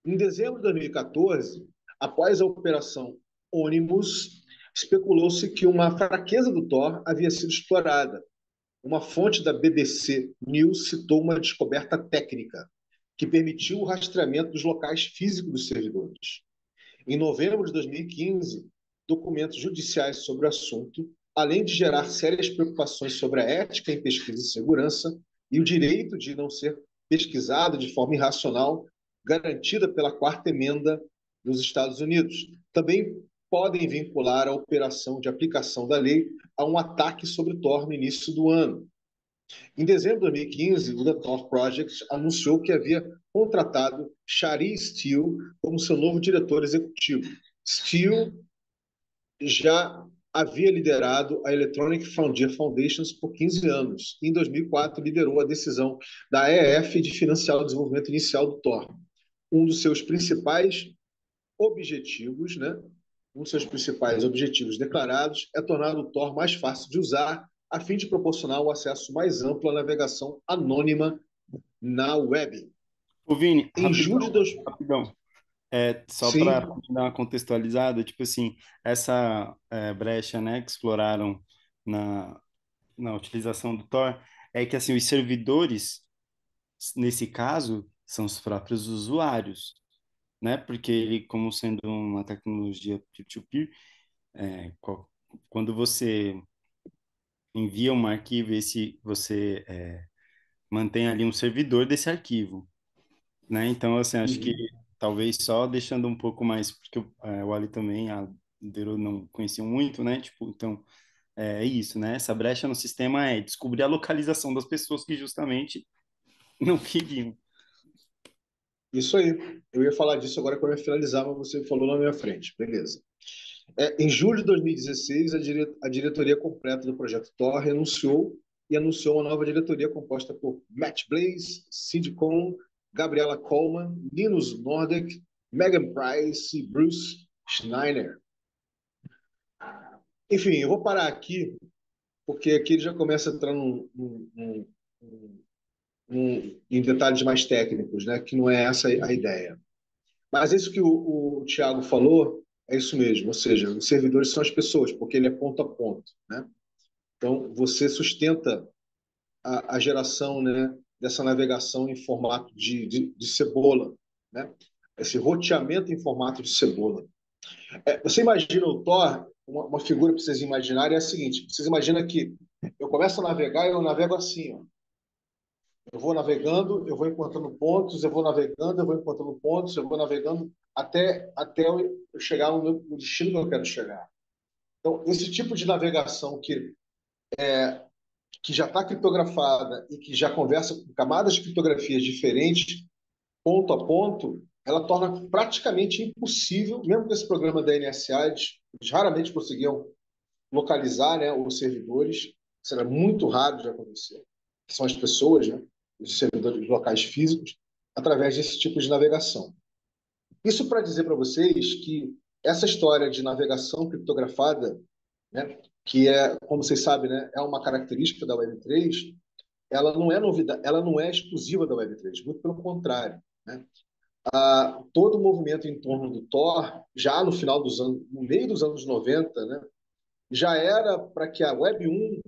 Em dezembro de 2014, após a Operação Onimus, especulou-se que uma fraqueza do Tor havia sido explorada. Uma fonte da BBC News citou uma descoberta técnica que permitiu o rastreamento dos locais físicos dos servidores. Em novembro de 2015, documentos judiciais sobre o assunto, além de gerar sérias preocupações sobre a ética em pesquisa e segurança e o direito de não ser pesquisado de forma irracional, garantida pela 4ª Emenda dos Estados Unidos, também podem vincular a operação de aplicação da lei a um ataque sobre o Tor no início do ano. Em dezembro de 2015, o The Tor Project anunciou que havia contratado Shari Steele como seu novo diretor executivo. Steele já havia liderado a Electronic Frontier Foundations por 15 anos. Em 2004, liderou a decisão da EF de financiar o desenvolvimento inicial do Tor. Um dos seus principais objetivos, né? Um dos seus principais objetivos declarados é tornar o Tor mais fácil de usar, a fim de proporcionar o acesso mais amplo à navegação anônima na web. Ô, Vini, Em julho de... rapidão. Só para Sim, dar uma contextualizada, tipo assim, essa brecha, né, que exploraram na utilização do Tor, é que assim, os servidores, nesse caso, são os próprios usuários, né? Porque ele, como sendo uma tecnologia peer-to-peer, quando você envia um arquivo, esse você mantém ali um servidor desse arquivo, né? Então, assim, acho que talvez só deixando um pouco mais, porque o Ali também, a Dero não conheciam muito, né? Tipo, então, é isso, né? Essa brecha no sistema é descobrir a localização das pessoas que justamente não queriam. isso aí. Eu ia falar disso agora quando eu ia finalizar, mas você falou na minha frente. Beleza. Em julho de 2016, a diretoria completa do projeto Tor renunciou e anunciou uma nova diretoria composta por Matt Blaze, Sid Cohn, Gabriela Coleman, Linus Nordic, Megan Price e Bruce Schneider. Enfim, eu vou parar aqui, porque aqui ele já começa a entrar em detalhes mais técnicos, né? Que não é essa a ideia. Mas isso que o Thiago falou é isso mesmo, ou seja, os servidores são as pessoas, porque ele é ponto a ponto, né? Então, você sustenta a geração, né, dessa navegação em formato de cebola, né? Esse roteamento em formato de cebola. Você imagina o Thor, uma figura para vocês imaginarem é a seguinte: vocês imaginam que eu começo a navegar e eu navego assim, ó. Eu vou navegando, eu vou encontrando pontos, eu vou navegando, eu vou encontrando pontos, eu vou navegando até eu chegar no destino que eu quero chegar. Então, esse tipo de navegação que já está criptografada e que já conversa com camadas de criptografias diferentes, ponto a ponto, ela torna praticamente impossível, mesmo com esse programa da NSA, eles raramente conseguiam localizar, né, os servidores, isso era muito raro de acontecer, que são as pessoas, né, os servidores locais físicos, através desse tipo de navegação. Isso para dizer para vocês que essa história de navegação criptografada, né, que é, como vocês sabem, né, é uma característica da Web3, ela não é novidade, ela não é exclusiva da Web3, muito pelo contrário, né? Todo o movimento em torno do Tor, já no final dos anos, no meio dos anos 90, né, já era para que a Web 1,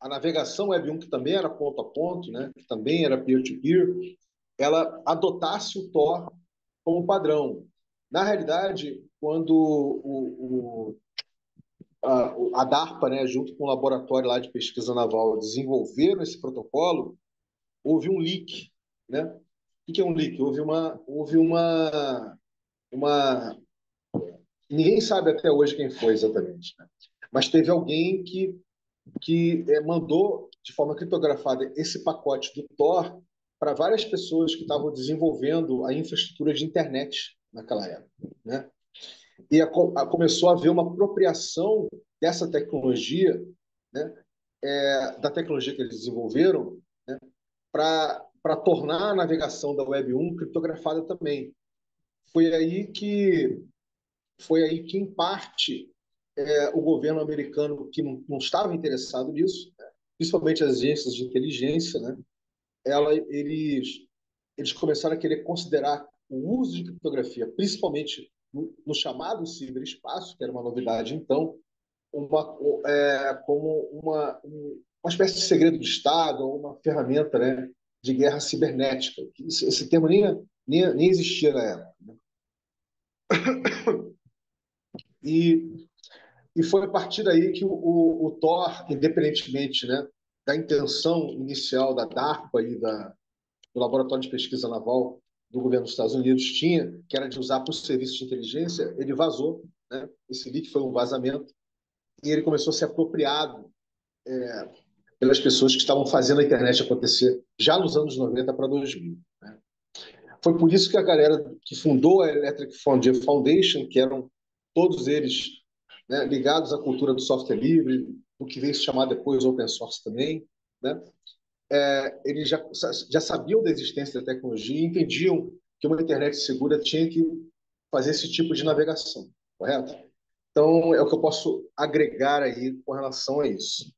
a navegação Web 1, que também era ponto a ponto, né, que também era peer-to-peer, ela adotasse o Tor como padrão. Na realidade, quando a DARPA, né, junto com o laboratório lá de pesquisa naval, desenvolveram esse protocolo, houve um leak, né? O que é um leak? Uma... Ninguém sabe até hoje quem foi exatamente, né? Mas teve alguém que mandou de forma criptografada esse pacote do Tor para várias pessoas que estavam desenvolvendo a infraestrutura de internet naquela época, né? E começou a haver uma apropriação dessa tecnologia, né? Da tecnologia que eles desenvolveram, né? Para tornar a navegação da Web 1 criptografada também. Foi aí que, em parte, o governo americano, que não estava interessado nisso, né? Principalmente as agências de inteligência, né? Eles começaram a querer considerar o uso de criptografia, principalmente no chamado ciberespaço, que era uma novidade então, como uma espécie de segredo de Estado, ou uma ferramenta, né, de guerra cibernética. Esse termo nem existia na época, né? E, e foi a partir daí que o Tor, independentemente, né, da intenção inicial da DARPA e do Laboratório de Pesquisa Naval do governo dos Estados Unidos tinha, que era de usar para o serviço de inteligência, ele vazou, né? Esse leak foi um vazamento, e ele começou a ser apropriado pelas pessoas que estavam fazendo a internet acontecer já nos anos 90 para 2000. Né? Foi por isso que a galera que fundou a Electric Frontier Foundation, que eram todos eles, né, ligados à cultura do software livre, o que veio se chamar depois open source também, né? Eles já sabiam da existência da tecnologia e entendiam que uma internet segura tinha que fazer esse tipo de navegação, correto? Então, é o que eu posso agregar aí com relação a isso.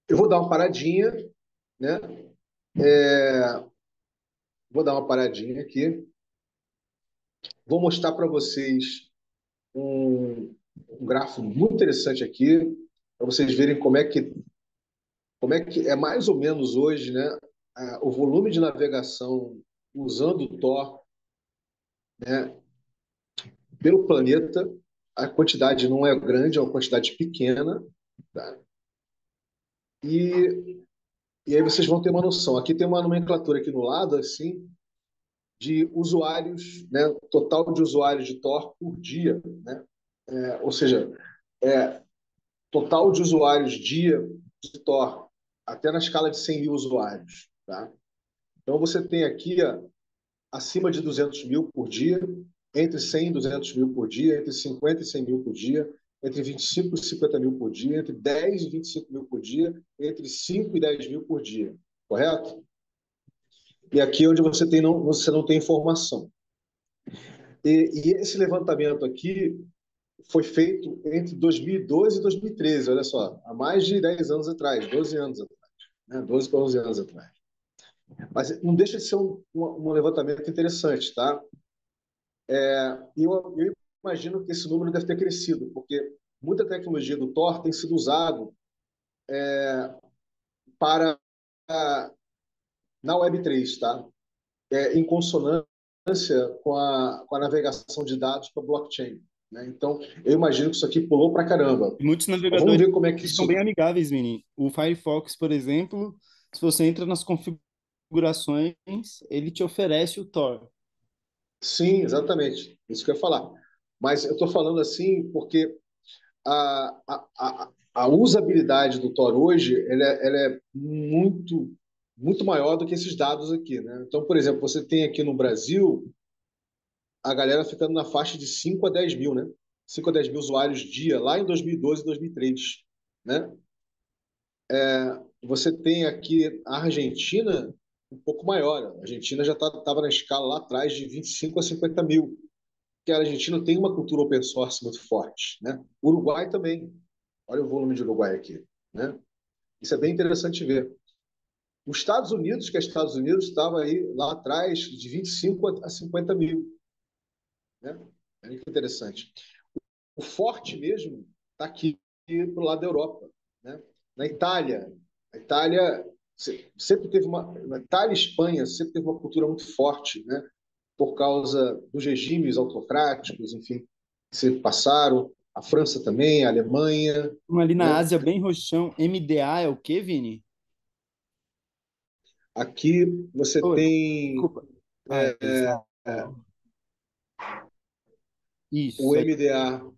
Eu vou dar uma paradinha, né? Vou dar uma paradinha aqui. Vou mostrar para vocês um gráfico muito interessante aqui, para vocês verem como é que é mais ou menos hoje, né? O volume de navegação usando o Tor, né, pelo planeta. A quantidade não é grande, é uma quantidade pequena, tá? E aí vocês vão ter uma noção. Aqui tem uma nomenclatura aqui no lado, assim, de usuários, né, total de usuários de Tor por dia, né? Ou seja, total de usuários dia de Tor, até na escala de 100 mil usuários, tá? Então você tem aqui, ó, acima de 200 mil por dia, entre 100 e 200 mil por dia, entre 50 e 100 mil por dia, entre 25 e 50 mil por dia, entre 10 e 25 mil por dia, entre 5 e 10 mil por dia, correto? E aqui é onde você não tem informação. E esse levantamento aqui foi feito entre 2012 e 2013, olha só, há mais de 10 anos atrás, 12 anos atrás, né? 12 para 11 anos atrás. Mas não deixa de ser um levantamento interessante, tá? Eu imagino que esse número deve ter crescido, porque muita tecnologia do Tor tem sido usado para na Web3, tá? Em consonância com a navegação de dados para blockchain, né? Então, eu imagino que isso aqui pulou para caramba. Muitos Mas vamos navegadores ver como é que são isso... bem amigáveis, Vini. O Firefox, por exemplo, se você entra nas configurações, ele te oferece o Tor. Sim, exatamente. Isso que eu ia falar. Mas eu estou falando assim porque a usabilidade do Tor hoje ela é muito maior do que esses dados aqui, né? Então, por exemplo, você tem aqui no Brasil a galera ficando na faixa de 5 a 10 mil, né? 5 a 10 mil usuários dia, lá em 2012 e 2003, né? Você tem aqui a Argentina um pouco maior. A Argentina já estava na escala lá atrás de 25 a 50 mil, que a Argentina tem uma cultura open source muito forte, né? O Uruguai também. Olha o volume de Uruguai aqui, né? Isso é bem interessante ver. Os Estados Unidos, que é Estados Unidos, estava aí lá atrás de 25 a 50 mil, né? É muito interessante. O forte mesmo está aqui para o lado da Europa, né? Na Itália, a Itália sempre teve na Itália e Espanha sempre teve uma cultura muito forte, né? Por causa dos regimes autocráticos, enfim, que se passaram. A França também, a Alemanha, Ali na né? Ásia, bem roxão, MDA é o quê, Vini? Aqui você Oh, tem desculpa. Ah, eles falam. o Isso, aí. MDA.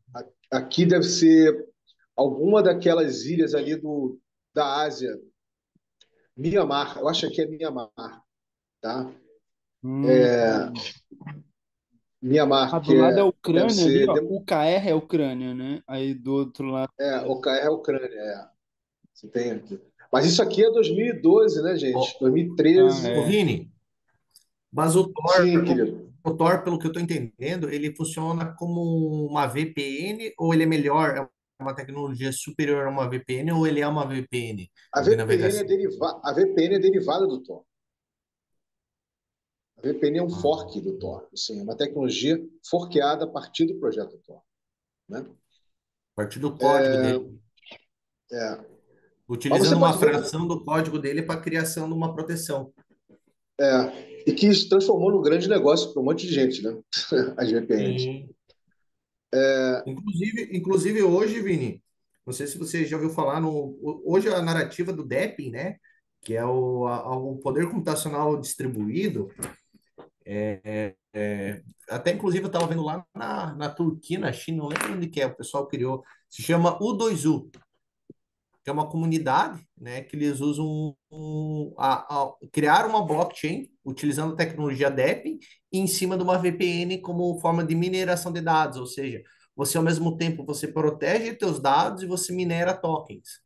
Aqui deve ser alguma daquelas ilhas ali da Ásia, Mianmar. Eu acho que é Mianmar, tá? Hum. Mianmar, Do lado é a deve Ucrânia ali, ser ó. UKR é a Ucrânia, né? Aí do outro lado. OKR é a Ucrânia, você tem aqui. Mas isso aqui é 2012, né, gente? Ô, 2013. ô, É. Vini, mas o Tor, Sim, querido. o Tor, pelo que eu estou entendendo, ele funciona como uma VPN ou ele é melhor, é uma tecnologia superior a uma VPN ou ele é uma VPN de navegação? A VPN é derivada do Tor. A VPN é um Ah, fork do Tor, assim, é uma tecnologia forqueada a partir do projeto Tor, né? a partir do código dele, É. Mas você utilizando uma pode ver que fração do código dele para a criação de uma proteção. e que se transformou num grande negócio para um monte de gente, né? As VPNs. Sim. Inclusive hoje, Vini, não sei se você já ouviu falar hoje a narrativa do DEPIN, né? Que é o poder computacional distribuído. Até inclusive eu estava vendo lá na Turquia, na China, não lembro onde que é, o pessoal criou, se chama U2U, que é uma comunidade, né, que eles usam criar uma blockchain utilizando a tecnologia DEPIN em cima de uma VPN como forma de mineração de dados, ou seja, você ao mesmo tempo você protege teus dados e você minera tokens.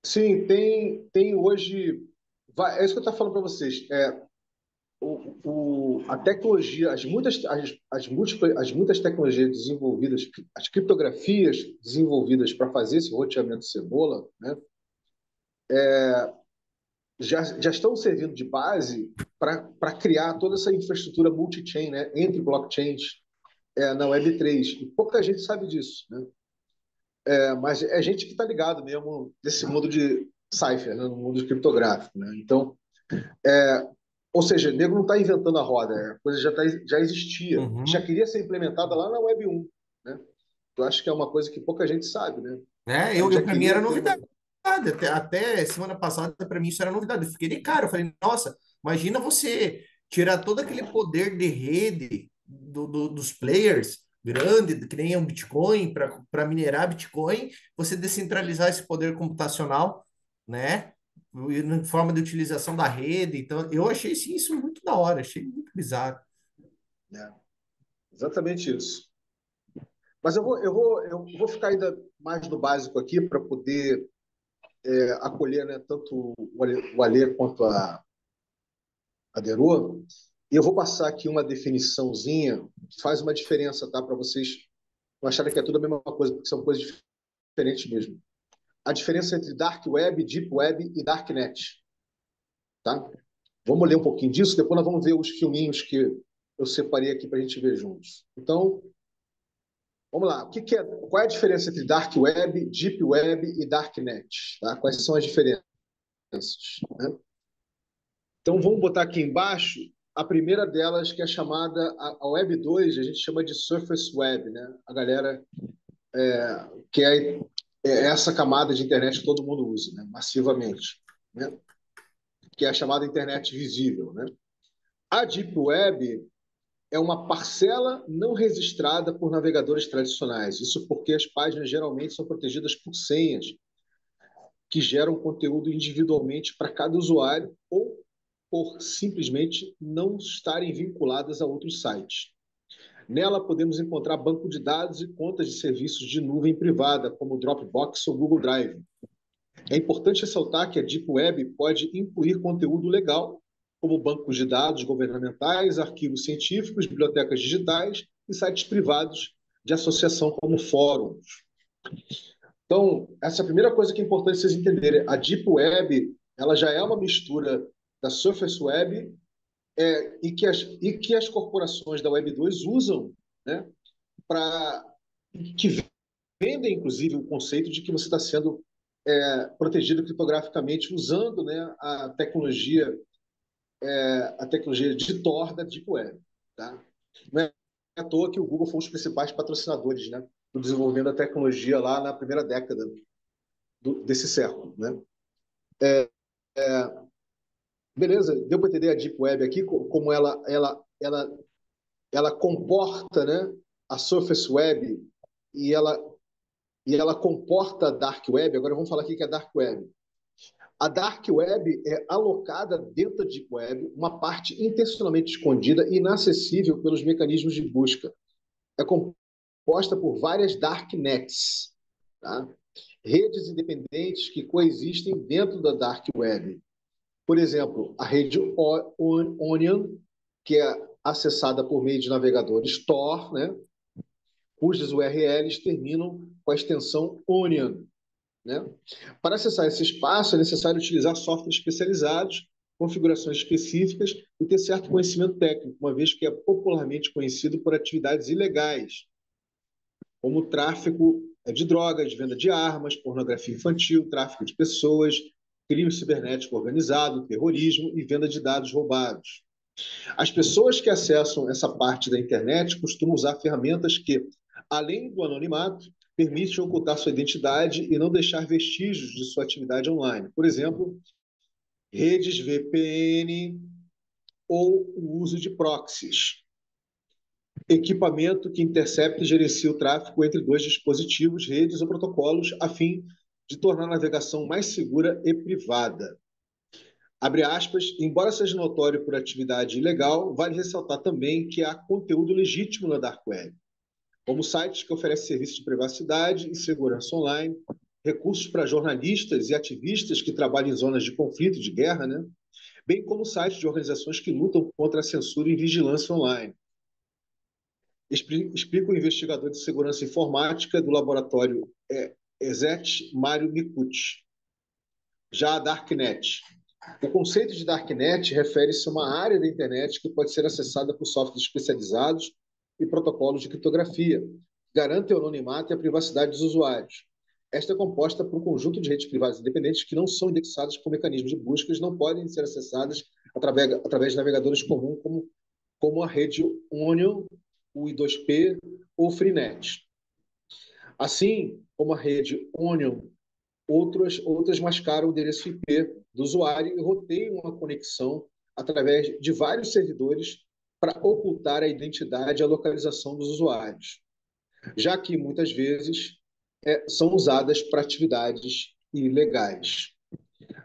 Sim, tem hoje. É isso que eu estou falando para vocês. A tecnologia, as muitas tecnologias desenvolvidas, as criptografias desenvolvidas para fazer esse roteamento de cebola, né, já estão servindo de base para criar toda essa infraestrutura multi-chain, né, entre blockchains na Web3. E pouca gente sabe disso, né? Mas é gente que está ligado mesmo nesse mundo de cipher, né, no mundo criptográfico. Né? Então, ou seja, o nego não está inventando a roda, a coisa já existia, já Uhum. queria ser implementada lá na Web 1. Né? Eu acho que é uma coisa que pouca gente sabe. Né? A gente já Para mim queria era ter uma. novidade. Até semana passada, para mim, isso era novidade. Eu fiquei de cara. Eu falei, nossa, imagina você tirar todo aquele poder de rede dos players grande, que nem o Bitcoin, para minerar Bitcoin, você descentralizar esse poder computacional, né? Em forma de utilização da rede. Então, eu achei sim, isso muito da hora, achei muito bizarro. Né? Exatamente isso. Mas eu vou ficar ainda mais no básico aqui para poder acolher, né, tanto o Alê quanto a Derô. E eu vou passar aqui uma definiçãozinha que faz uma diferença, tá? Para vocês não acharem que é tudo a mesma coisa, porque são coisas diferentes mesmo. A diferença entre Dark Web, Deep Web e Darknet. Tá? Vamos ler um pouquinho disso, depois nós vamos ver os filminhos que eu separei aqui para a gente ver juntos. Então, vamos lá. Qual é a diferença entre Dark Web, Deep Web e Darknet? Tá? Quais são as diferenças? né? Então, vamos botar aqui embaixo a primeira delas, que é chamada a Web 2, a gente chama de Surface Web, né? A galera que é essa camada de internet que todo mundo usa, né? Massivamente, né? Que é a chamada internet visível, né? A Deep Web é uma parcela não registrada por navegadores tradicionais. Isso porque as páginas geralmente são protegidas por senhas que geram conteúdo individualmente para cada usuário ou por simplesmente não estarem vinculadas a outros sites. Nela podemos encontrar banco de dados e contas de serviços de nuvem privada, como Dropbox ou Google Drive. É importante ressaltar que a Deep Web pode incluir conteúdo legal, como bancos de dados governamentais, arquivos científicos, bibliotecas digitais e sites privados de associação como fóruns. Então, essa é a primeira coisa que é importante vocês entenderem. A Deep Web ela já é uma mistura da Surface Web e que as corporações da Web 2 usam, né, que vendem, inclusive, o conceito de que você está sendo protegido criptograficamente usando, né, a tecnologia de Tor da Deep Web. Tá? Não é à toa que o Google foi um dos principais patrocinadores, né, do desenvolvimento da tecnologia lá na primeira década desse século. Né? Beleza, deu para entender a Deep Web aqui, como ela comporta, né, a Surface Web e ela comporta a Dark Web. Agora vamos falar aqui que é a Dark Web. A Dark Web é alocada dentro da Deep Web, uma parte intencionalmente escondida e inacessível pelos mecanismos de busca. É composta por várias darknets, tá? Redes independentes que coexistem dentro da Dark Web. Por exemplo, a rede Onion, que é acessada por meio de navegadores Tor, né, cujas URLs terminam com a extensão Onion. Né? Para acessar esse espaço, é necessário utilizar softwares especializados, configurações específicas e ter certo conhecimento técnico, uma vez que é popularmente conhecido por atividades ilegais, como tráfico de drogas, venda de armas, pornografia infantil, tráfico de pessoas, crime cibernético organizado, terrorismo e venda de dados roubados. As pessoas que acessam essa parte da internet costumam usar ferramentas que, além do anonimato, permitem ocultar sua identidade e não deixar vestígios de sua atividade online. Por exemplo, redes VPN ou o uso de proxies. Equipamento que intercepta e gerencia o tráfego entre dois dispositivos, redes ou protocolos, a fim de tornar a navegação mais segura e privada. Abre aspas, embora seja notório por atividade ilegal, vale ressaltar também que há conteúdo legítimo na Dark Web, como sites que oferecem serviços de privacidade e segurança online, recursos para jornalistas e ativistas que trabalham em zonas de conflito, de guerra, né? Bem como sites de organizações que lutam contra a censura e vigilância online. Explica o investigador de segurança informática do laboratório ESET, Mário Micucci. Já a Darknet. O conceito de Darknet refere-se a uma área da internet que pode ser acessada por softwares especializados e protocolos de criptografia, que garantem o anonimato e a privacidade dos usuários. Esta é composta por um conjunto de redes privadas independentes que não são indexadas por mecanismos de busca e não podem ser acessadas através de navegadores comuns, como a rede Onion, o I2P ou o Freenet. Assim como a rede Onion, outras mascaram o endereço IP do usuário e roteiam a conexão através de vários servidores para ocultar a identidade e a localização dos usuários, já que muitas vezes são usadas para atividades ilegais.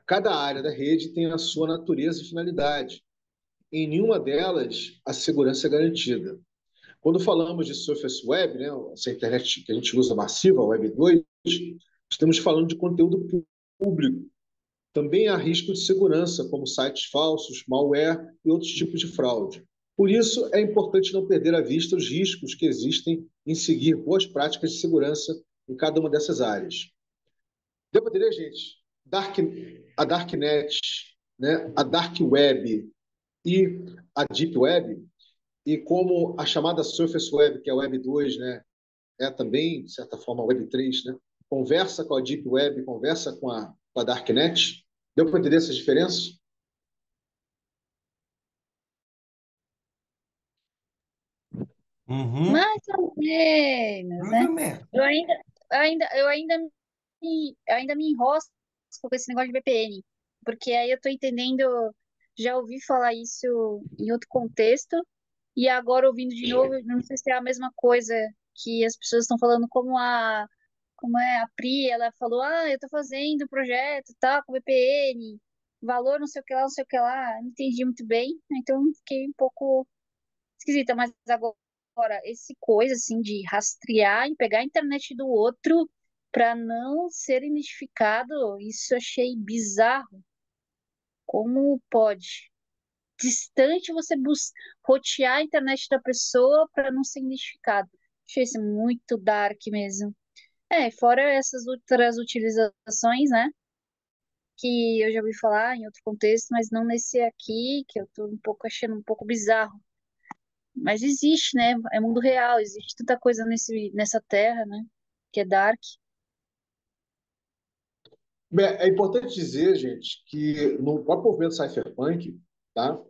Cada área da rede tem a sua natureza e finalidade. Em nenhuma delas a segurança é garantida. Quando falamos de Surface Web, né, essa internet que a gente usa massiva, a Web 2, estamos falando de conteúdo público. Também há risco de segurança, como sites falsos, malware e outros tipos de fraude. Por isso, é importante não perder à vista os riscos que existem em seguir boas práticas de segurança em cada uma dessas áreas. Deu para entender, gente? A Darknet, né, a Dark Web e a Deep Web, e como a chamada Surface Web, que é a Web 2, né, é também, de certa forma, a Web 3, né, conversa com a Deep Web, conversa com a Darknet, Deu para entender essas diferenças? Uhum, Mais ou menos, mais né? ou menos. Eu ainda, eu ainda me enrosco com esse negócio de VPN, porque aí eu tô entendendo, já ouvi falar isso em outro contexto, e agora ouvindo de novo, não sei se é a mesma coisa que as pessoas estão falando, como é a Pri, ela falou, eu tô fazendo projeto, tá, com VPN, valor não sei o que lá, não sei o que lá, não entendi muito bem, então fiquei um pouco esquisita, mas agora, esse coisa assim de rastrear e pegar a internet do outro para não ser identificado, isso eu achei bizarro. Como pode? Distante você rotear a internet da pessoa para não ser identificado. Achei isso muito dark mesmo. Fora essas outras utilizações, né? Que eu já ouvi falar em outro contexto, mas não nesse aqui, que eu tô um pouco achando um pouco bizarro. Mas existe, né? É mundo real, existe tanta coisa nessa terra, né? Que é dark. Bem, é importante dizer, gente, que no próprio movimento cypherpunk, tá?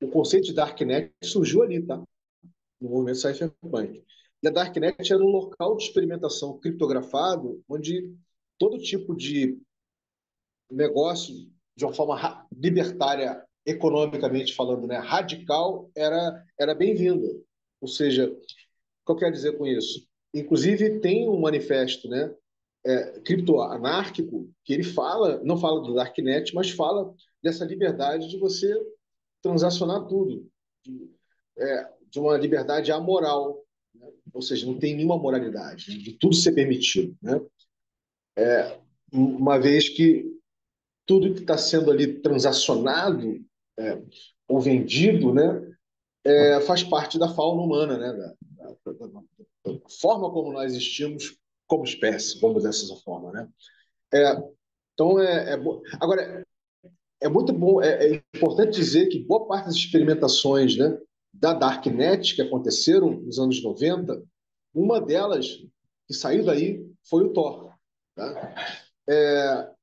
O conceito de Darknet surgiu ali, tá? No movimento cypherpunk. E a Darknet era um local de experimentação criptografado onde todo tipo de negócio, de uma forma libertária, economicamente falando, né, radical, era bem-vindo. Ou seja, o que eu quero dizer com isso? Inclusive, tem um manifesto, né, criptoanárquico, que ele fala, não fala do Darknet, mas fala dessa liberdade de você transacionar tudo, de uma liberdade amoral, né? Ou seja, não tem nenhuma moralidade, né? De tudo ser permitido, né? Uma vez que tudo que está sendo ali transacionado é, ou vendido, né, faz parte da fauna humana, né, da forma como nós existimos como espécie, vamos dizer dessa forma, né? É, então agora é muito bom, é importante dizer que boa parte das experimentações, né, da Darknet que aconteceram nos anos 90, uma delas que saiu daí foi o Tor. Tá?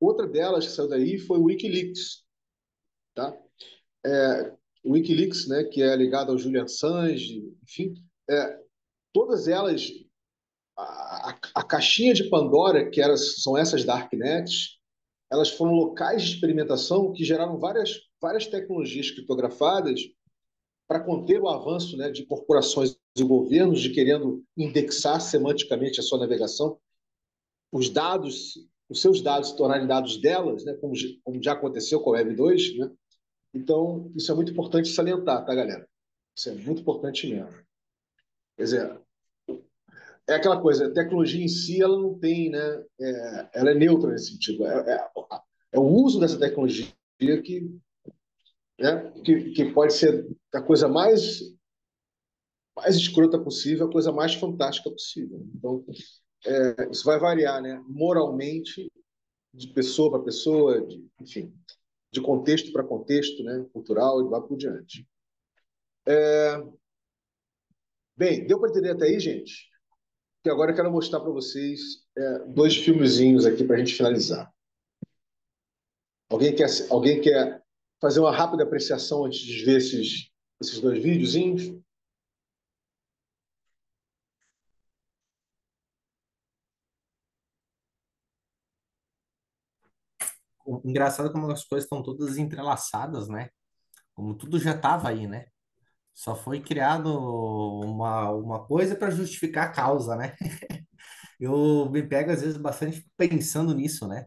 Outra delas que saiu daí foi o WikiLeaks. Tá? O WikiLeaks, né, que é ligado ao Julian Assange, enfim, todas elas, a caixinha de Pandora, são essas darknets, elas foram locais de experimentação que geraram várias tecnologias criptografadas para conter o avanço, né, de corporações e governos de querendo indexar semanticamente a sua navegação, os dados, os seus dados se tornarem dados delas, né, como já aconteceu com a Web 2, né? Então, isso é muito importante salientar, tá, galera? Isso é muito importante mesmo. Quer dizer, é aquela coisa, a tecnologia em si, ela não tem, né? Ela é neutra nesse sentido. É o uso dessa tecnologia que pode ser a coisa mais escrota possível, a coisa mais fantástica possível. Então, isso vai variar, né? Moralmente, de pessoa para pessoa, enfim, de contexto para contexto, né? Cultural e lá por diante. Bem, deu para entender até aí, gente? Que agora eu quero mostrar para vocês dois filmezinhos aqui para a gente finalizar. Alguém quer fazer uma rápida apreciação antes de ver esses dois videozinhos? Engraçado como as coisas estão todas entrelaçadas, né? Como tudo já estava aí, né? Só foi criado uma coisa para justificar a causa, né? Eu me pego às vezes bastante pensando nisso, né?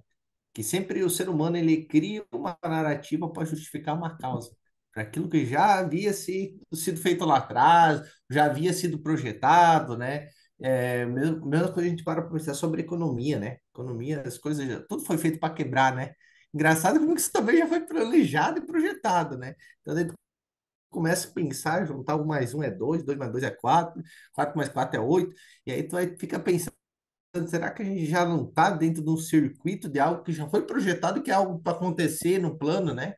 Que sempre o ser humano ele cria uma narrativa para justificar uma causa, para aquilo que já havia sido feito lá atrás, já havia sido projetado, né? Mesma coisa a gente para pensar sobre economia, né? Economia, as coisas, tudo foi feito para quebrar, né? Engraçado como que isso também já foi planejado e projetado, né? Então, daí tu começa a pensar, juntar um mais um é dois, dois mais dois é quatro, quatro mais quatro é oito, e aí fica pensando, será que a gente já não está dentro de um circuito de algo que já foi projetado, que é algo para acontecer no plano, né?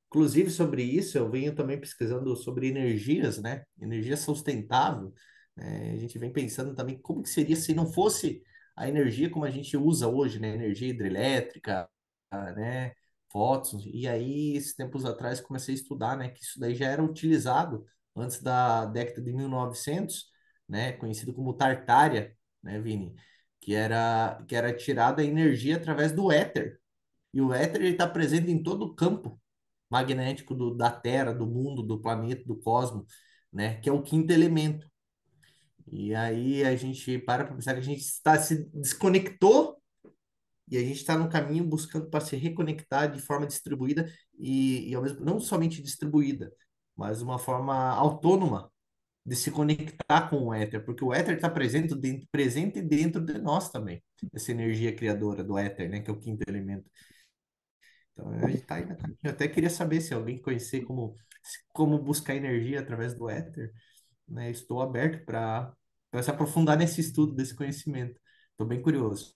Inclusive, sobre isso, eu venho também pesquisando sobre energias, né? Energia sustentável. A gente vem pensando também como que seria se não fosse a energia como a gente usa hoje, né? Energia hidrelétrica, né, fotos. E aí, esses tempos atrás, comecei a estudar, né, que isso daí já era utilizado antes da década de 1900, né, conhecido como Tartária, né, Vini, que era tirada a energia através do éter. E o éter está presente em todo o campo magnético da Terra, do mundo, do planeta, do cosmos, né, que é o quinto elemento. E aí a gente para pensar que a gente se desconectou e a gente está no caminho buscando para se reconectar de forma distribuída e ao mesmo, não somente distribuída, mas uma forma autônoma de se conectar com o éter, porque o éter está presente dentro de nós também, essa energia criadora do éter, né, que é o quinto elemento. Então a gente está aí na caminho. Eu até queria saber se alguém conhecer como buscar energia através do éter, né? Estou aberto para se aprofundar nesse estudo, desse conhecimento. Estou bem curioso.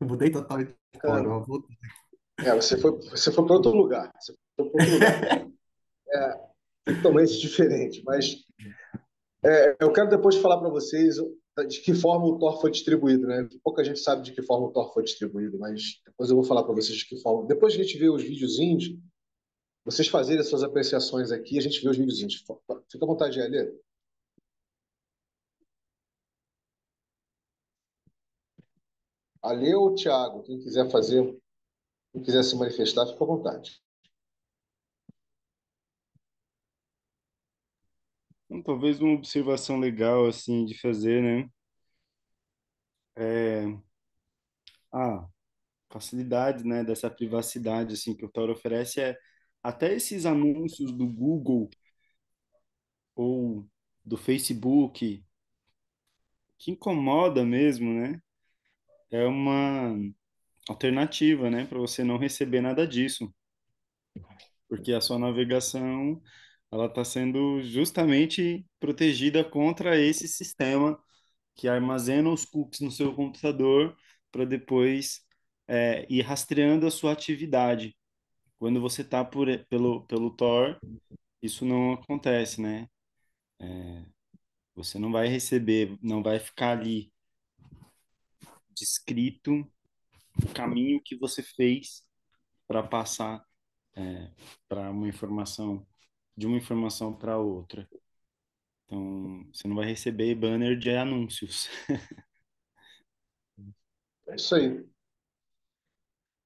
Mudei totalmente de fora. Bacana. Você foi para outro lugar. Você foi para outro lugar. Totalmente diferente. Mas eu quero depois falar para vocês de que forma o Thor foi distribuído, né? Pouca gente sabe de que forma o Thor foi distribuído, mas depois eu vou falar para vocês de que forma. Depois que a gente vê os videozinhos, vocês fazerem as suas apreciações aqui, a gente vê os videozinhos. Fica à vontade de ler. Ale ou Thiago, quem quiser fazer, quem quiser se manifestar, fica à vontade. Então, talvez uma observação legal, assim, de fazer, né? É a facilidade, né, dessa privacidade, assim, que o Tor oferece até esses anúncios do Google ou do Facebook, que incomoda mesmo, né? É uma alternativa, né, para você não receber nada disso, porque a sua navegação ela está sendo justamente protegida contra esse sistema que armazena os cookies no seu computador para depois ir rastreando a sua atividade. Quando você está pelo Tor, isso não acontece, né? Você não vai receber, não vai ficar ali descrito o caminho que você fez para passar para uma informação, de uma informação para outra. Então, você não vai receber banner de anúncios. É isso aí.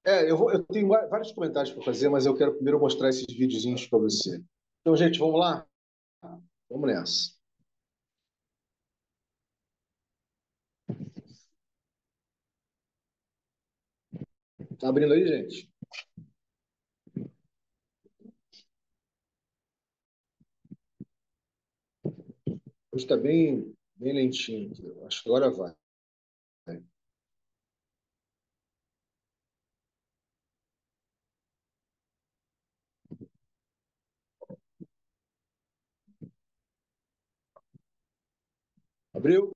Eu tenho vários comentários para fazer, mas eu quero primeiro mostrar esses videozinhos para você. Então, gente, vamos lá? Vamos nessa. Tá abrindo aí, gente? Hoje está bem lentinho. Acho que agora vai. Abriu?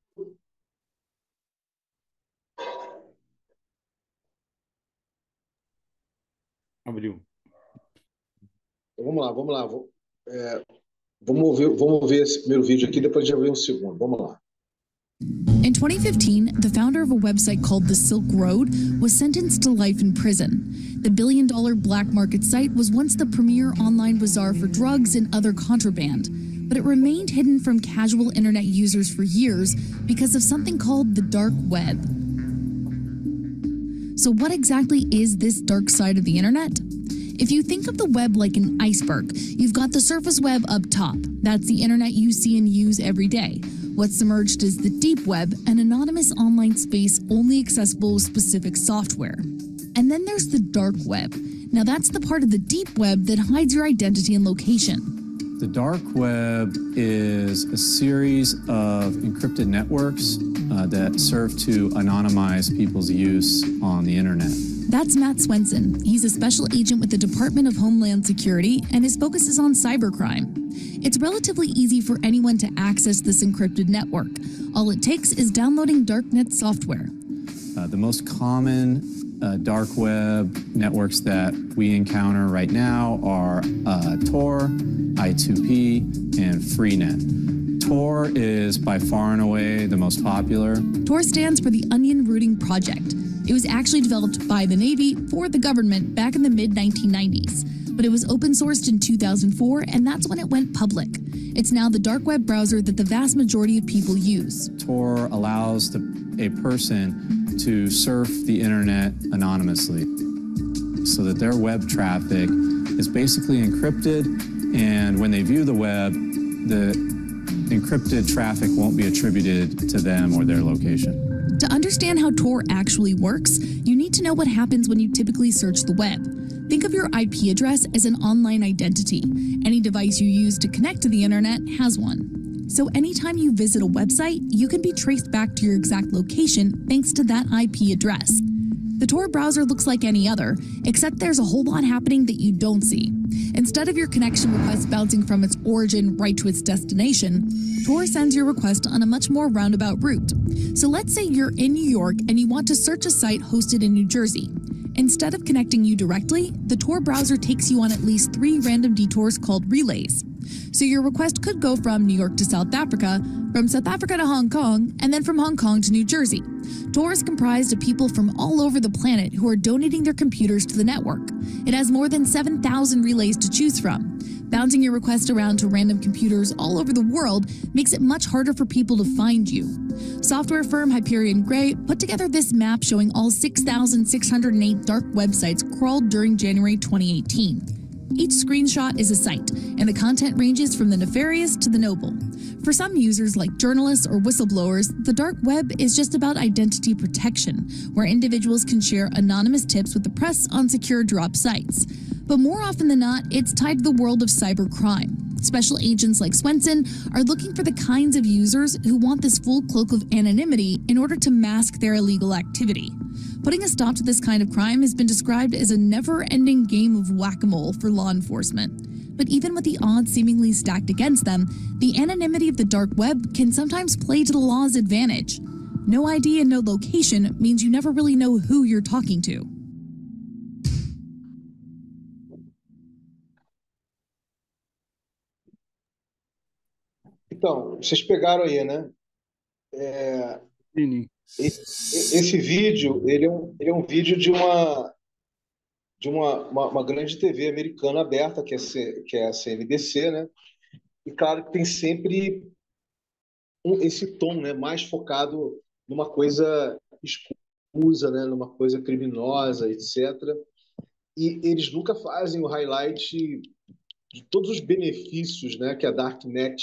Abriu. Então, vamos lá. Vamos ver esse primeiro vídeo aqui, depois já ver um segundo. Vamos lá. In 2015, the founder of a website called The Silk Road was sentenced to life in prison. The billion-dollar black market site was once the premier online bazaar for drugs and other contraband, but it remained hidden from casual internet users for years because of something called the dark web. So what exactly is this dark side of the internet? If you think of the web like an iceberg, you've got the surface web up top. That's the internet you see and use every day. What's submerged is the deep web, an anonymous online space only accessible with specific software. And then there's the dark web. Now that's the part of the deep web that hides your identity and location. The dark web is a series of encrypted networks that serve to anonymize people's use on the internet. That's Matt Swenson. He's a special agent with the Department of Homeland Security, and his focus is on cybercrime. It's relatively easy for anyone to access this encrypted network. All it takes is downloading darknet software. The most common dark web networks that we encounter right now are Tor, I2P, and Freenet. Tor is by far and away the most popular. Tor stands for the Onion Routing Project. It was actually developed by the Navy for the government back in the mid-1990s, but it was open sourced in 2004, and that's when it went public. It's now the dark web browser that the vast majority of people use. Tor allows a person to surf the internet anonymously so that their web traffic is basically encrypted, and when they view the web, the encrypted traffic won't be attributed to them or their location. To understand how Tor actually works, you need to know what happens when you typically search the web. Think of your IP address as an online identity. Any device you use to connect to the internet has one. So anytime you visit a website, you can be traced back to your exact location thanks to that IP address. The Tor browser looks like any other, except there's a whole lot happening that you don't see. Instead of your connection request bouncing from its origin right to its destination, Tor sends your request on a much more roundabout route. So let's say you're in New York and you want to search a site hosted in New Jersey. Instead of connecting you directly, the Tor browser takes you on at least 3 random detours called relays. So your request could go from New York to South Africa, from South Africa to Hong Kong, and then from Hong Kong to New Jersey. Tor is comprised of people from all over the planet who are donating their computers to the network. It has more than 7,000 relays to choose from. Bouncing your request around to random computers all over the world makes it much harder for people to find you. Software firm Hyperion Grey put together this map showing all 6,608 dark websites crawled during January 2018. Each screenshot is a site, and the content ranges from the nefarious to the noble. For some users, like journalists or whistleblowers, the dark web is just about identity protection, where individuals can share anonymous tips with the press on secure drop sites. But more often than not, it's tied to the world of cybercrime. Special agents like Swenson are looking for the kinds of users who want this full cloak of anonymity in order to mask their illegal activity. Putting a stop to this kind of crime has been described as a never-ending game of whack-a-mole for law enforcement. But even with the odds seemingly stacked against them, the anonymity of the dark web can sometimes play to the law's advantage. No ID and no location means you never really know who you're talking to. Então, vocês pegaram aí, né? Esse vídeo, ele é um vídeo de uma grande TV americana aberta, que é a CNBC, né? E claro que tem sempre esse tom, né? Mais focado numa coisa escusa, né? Numa coisa criminosa, etc. E eles nunca fazem o highlight de todos os benefícios, né? Que a Darknet,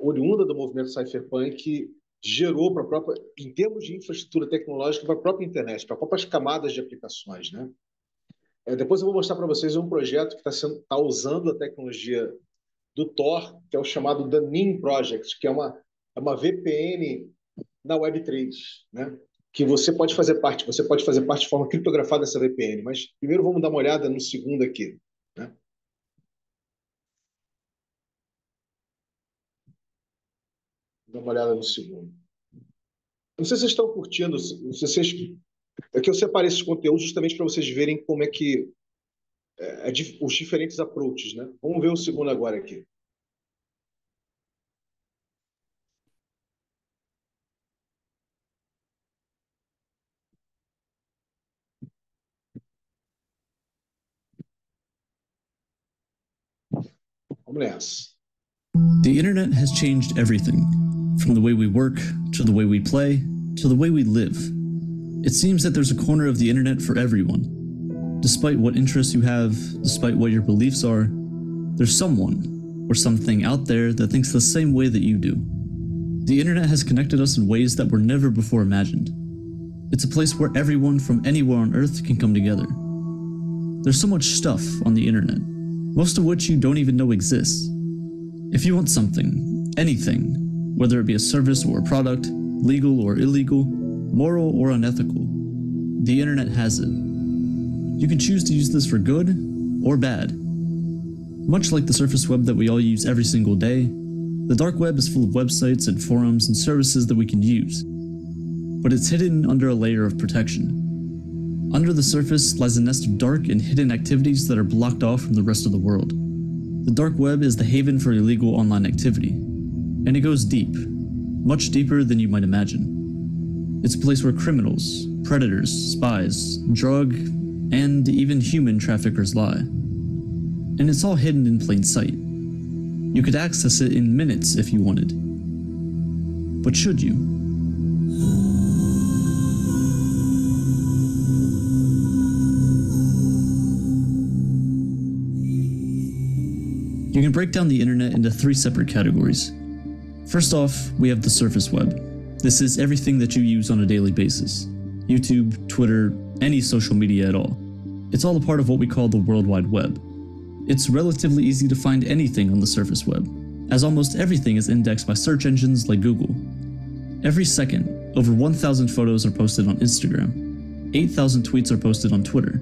oriunda do movimento cypherpunk, gerou para a própria, em termos de infraestrutura tecnológica, para a própria internet, para as próprias camadas de aplicações, né? Depois eu vou mostrar para vocês um projeto que está usando a tecnologia do Tor, que é o chamado The NIM Project, que é uma VPN na Web3, né? Que você pode fazer parte de forma criptografada dessa VPN. Mas primeiro vamos dar uma olhada no segundo aqui, né? Dá uma olhada no segundo. Não sei se vocês estão curtindo, é que eu separei esses conteúdos justamente para vocês verem como é que os diferentes approaches, né? Vamos ver o segundo agora aqui. Vamos nessa. The internet has changed everything, from the way we work, to the way we play, to the way we live. It seems that there's a corner of the internet for everyone. Despite what interests you have, despite what your beliefs are, there's someone or something out there that thinks the same way that you do. The internet has connected us in ways that were never before imagined. It's a place where everyone from anywhere on Earth can come together. There's so much stuff on the internet, most of which you don't even know exists. If you want something, anything, whether it be a service or a product, legal or illegal, moral or unethical, the internet has it. You can choose to use this for good or bad. Much like the surface web that we all use every single day, the dark web is full of websites and forums and services that we can use. But it's hidden under a layer of protection. Under the surface lies a nest of dark and hidden activities that are blocked off from the rest of the world. The dark web is the haven for illegal online activity, and it goes deep, much deeper than you might imagine. It's a place where criminals, predators, spies, drug, and even human traffickers lie. And it's all hidden in plain sight. You could access it in minutes if you wanted. But should you? You can break down the internet into 3 separate categories. First off, we have the surface web. This is everything that you use on a daily basis. YouTube, Twitter, any social media at all. It's all a part of what we call the World Wide Web. It's relatively easy to find anything on the surface web, as almost everything is indexed by search engines like Google. Every second, over 1,000 photos are posted on Instagram, 8,000 tweets are posted on Twitter,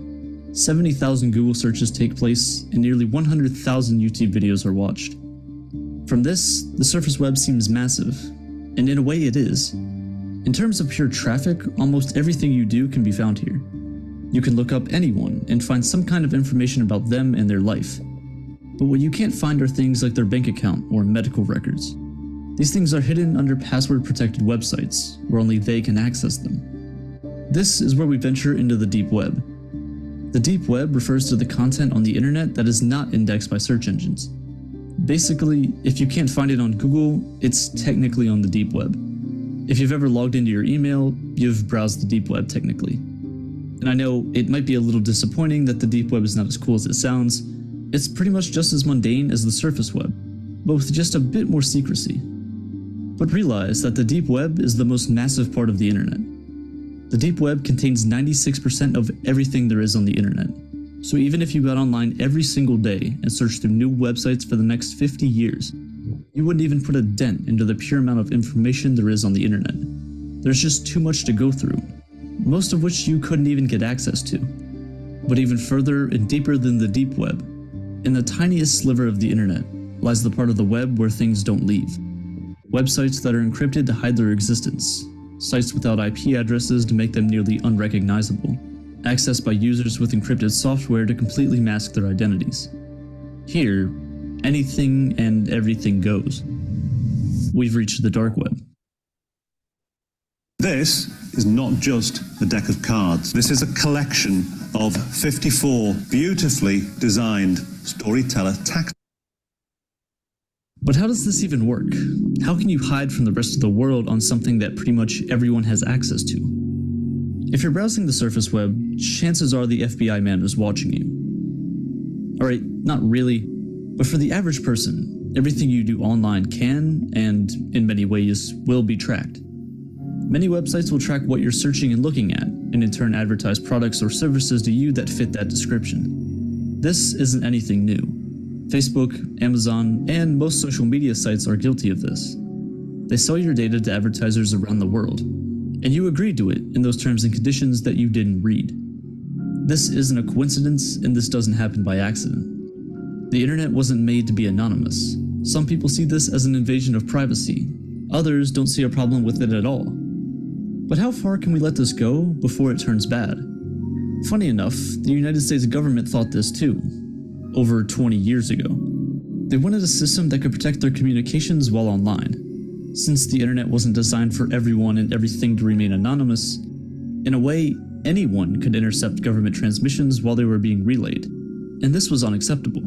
70,000 Google searches take place, and nearly 100,000 YouTube videos are watched. From this, the surface web seems massive, and in a way it is. In terms of pure traffic, almost everything you do can be found here. You can look up anyone and find some kind of information about them and their life. But what you can't find are things like their bank account or medical records. These things are hidden under password-protected websites, where only they can access them. This is where we venture into the deep web. The deep web refers to the content on the internet that is not indexed by search engines. Basically, if you can't find it on Google, it's technically on the deep web. If you've ever logged into your email, you've browsed the deep web technically. And I know it might be a little disappointing that the deep web is not as cool as it sounds. It's pretty much just as mundane as the surface web, but with just a bit more secrecy. But realize that the deep web is the most massive part of the internet. The deep web contains 96% of everything there is on the internet. So even if you got online every single day and searched through new websites for the next 50 years, you wouldn't even put a dent into the pure amount of information there is on the internet. There's just too much to go through, most of which you couldn't even get access to. But even further and deeper than the deep web, in the tiniest sliver of the internet, lies the part of the web where things don't leave. Websites that are encrypted to hide their existence, sites without IP addresses to make them nearly unrecognizable, accessed by users with encrypted software to completely mask their identities. Here, anything and everything goes. We've reached the dark web. This is not just a deck of cards. This is a collection of 54 beautifully designed storyteller tactics. But how does this even work? How can you hide from the rest of the world on something that pretty much everyone has access to? If you're browsing the surface web, chances are the FBI man is watching you. Alright, not really, but for the average person, everything you do online can, and in many ways, will be tracked. Many websites will track what you're searching and looking at, and in turn advertise products or services to you that fit that description. This isn't anything new. Facebook, Amazon, and most social media sites are guilty of this. They sell your data to advertisers around the world, and you agreed to it in those terms and conditions that you didn't read. This isn't a coincidence, and this doesn't happen by accident. The internet wasn't made to be anonymous. Some people see this as an invasion of privacy. Others don't see a problem with it at all. But how far can we let this go before it turns bad? Funny enough, the United States government thought this too, over 20 years ago. They wanted a system that could protect their communications while online. Since the internet wasn't designed for everyone and everything to remain anonymous, in a way, anyone could intercept government transmissions while they were being relayed, and this was unacceptable.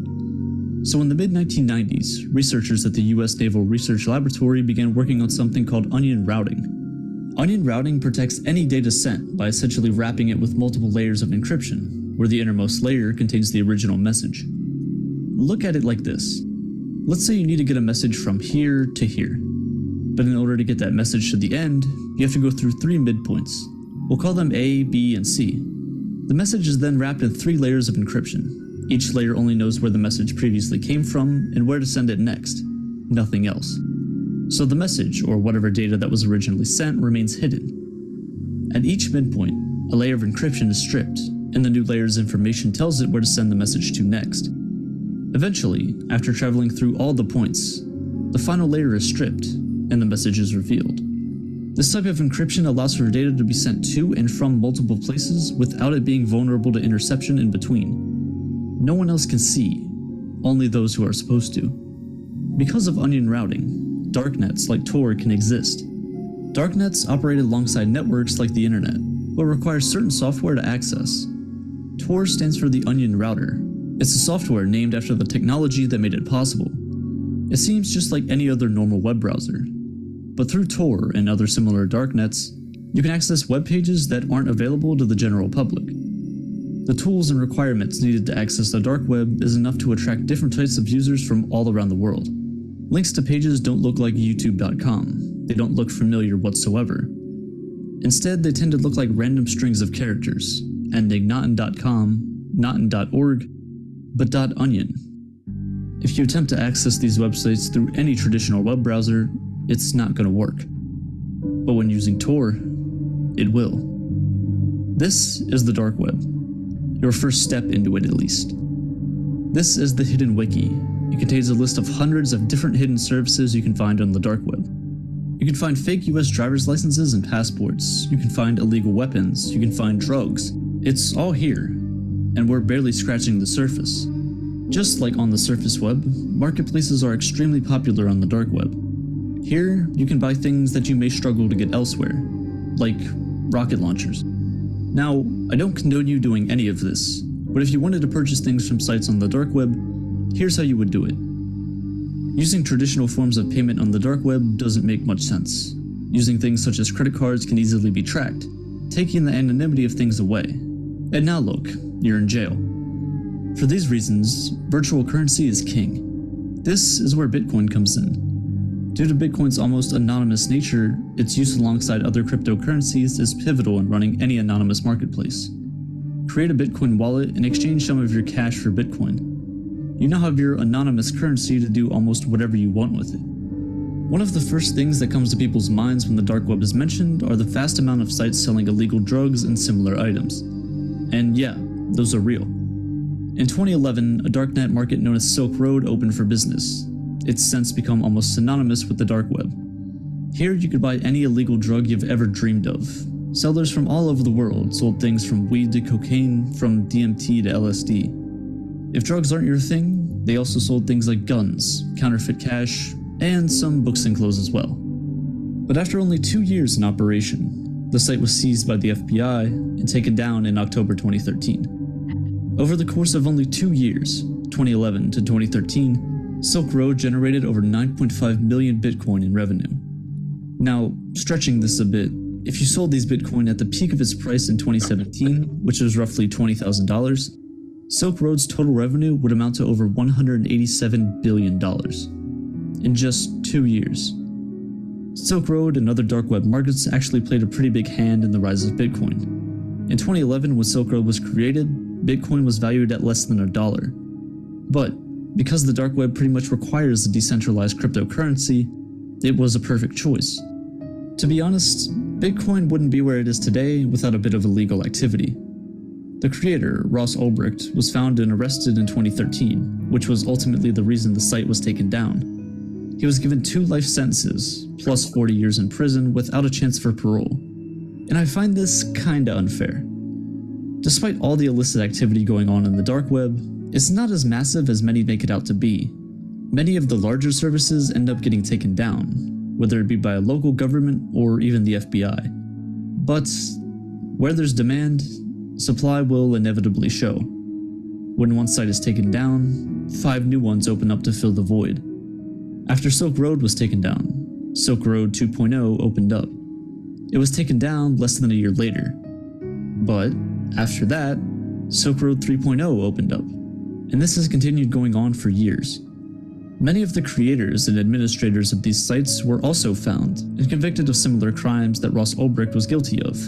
So in the mid-1990s, researchers at the US Naval Research Laboratory began working on something called onion routing. Onion routing protects any data sent by essentially wrapping it with multiple layers of encryption, where the innermost layer contains the original message. Look at it like this. Let's say you need to get a message from here to here. But in order to get that message to the end, you have to go through 3 midpoints. We'll call them A, B, and C. The message is then wrapped in 3 layers of encryption. Each layer only knows where the message previously came from and where to send it next. Nothing else. So the message, or whatever data that was originally sent, remains hidden. At each midpoint, a layer of encryption is stripped, and the new layer's information tells it where to send the message to next. Eventually, after traveling through all the points, the final layer is stripped, and the message is revealed. This type of encryption allows for data to be sent to and from multiple places without it being vulnerable to interception in between. No one else can see, only those who are supposed to. Because of onion routing, darknets like Tor can exist. Darknets operate alongside networks like the internet, but require certain software to access. Tor stands for the Onion Router. It's a software named after the technology that made it possible. It seems just like any other normal web browser. But through Tor and other similar darknets, you can access web pages that aren't available to the general public. The tools and requirements needed to access the dark web is enough to attract different types of users from all around the world. Links to pages don't look like youtube.com. They don't look familiar whatsoever. Instead, they tend to look like random strings of characters, ending not in .com, not in .org, but .onion. If you attempt to access these websites through any traditional web browser, it's not going to work. But when using Tor, it will. This is the dark web. Your first step into it, at least. This is the Hidden Wiki. It contains a list of hundreds of different hidden services you can find on the dark web. You can find fake US driver's licenses and passports. You can find illegal weapons. You can find drugs. It's all here, and we're barely scratching the surface. Just like on the surface web, marketplaces are extremely popular on the dark web. Here, you can buy things that you may struggle to get elsewhere, like rocket launchers. Now, I don't condone you doing any of this, but if you wanted to purchase things from sites on the dark web, here's how you would do it. Using traditional forms of payment on the dark web doesn't make much sense. Using things such as credit cards can easily be tracked, taking the anonymity of things away. And now look, you're in jail. For these reasons, virtual currency is king. This is where Bitcoin comes in. Due to Bitcoin's almost anonymous nature, its use alongside other cryptocurrencies is pivotal in running any anonymous marketplace. Create a Bitcoin wallet and exchange some of your cash for Bitcoin. You now have your anonymous currency to do almost whatever you want with it. One of the first things that comes to people's minds when the dark web is mentioned are the vast amount of sites selling illegal drugs and similar items. And yeah, those are real. In 2011, a darknet market known as Silk Road opened for business. It's since become almost synonymous with the dark web. Here you could buy any illegal drug you've ever dreamed of. Sellers from all over the world sold things from weed to cocaine, from DMT to LSD. If drugs aren't your thing, they also sold things like guns, counterfeit cash, and some books and clothes as well. But after only 2 years in operation, the site was seized by the FBI and taken down in October 2013. Over the course of only 2 years, 2011 to 2013, Silk Road generated over 9.5 million Bitcoin in revenue. Now, stretching this a bit, if you sold these Bitcoin at the peak of its price in 2017, which was roughly $20,000, Silk Road's total revenue would amount to over $187 billion in just 2 years. Silk Road and other dark web markets actually played a pretty big hand in the rise of Bitcoin. In 2011, when Silk Road was created, Bitcoin was valued at less than $1. But because the dark web pretty much requires a decentralized cryptocurrency, it was a perfect choice. To be honest, Bitcoin wouldn't be where it is today without a bit of illegal activity. The creator, Ross Ulbricht, was found and arrested in 2013, which was ultimately the reason the site was taken down. He was given 2 life sentences, plus 40 years in prison without a chance for parole. And I find this kinda unfair. Despite all the illicit activity going on in the dark web, it's not as massive as many make it out to be. Many of the larger services end up getting taken down, whether it be by a local government or even the FBI. But where there's demand, supply will inevitably show. When one site is taken down, 5 new ones open up to fill the void. After Silk Road was taken down, Silk Road 2.0 opened up. It was taken down less than a year later. But after that, Silk Road 3.0 opened up, and this has continued going on for years. Many of the creators and administrators of these sites were also found and convicted of similar crimes that Ross Ulbricht was guilty of.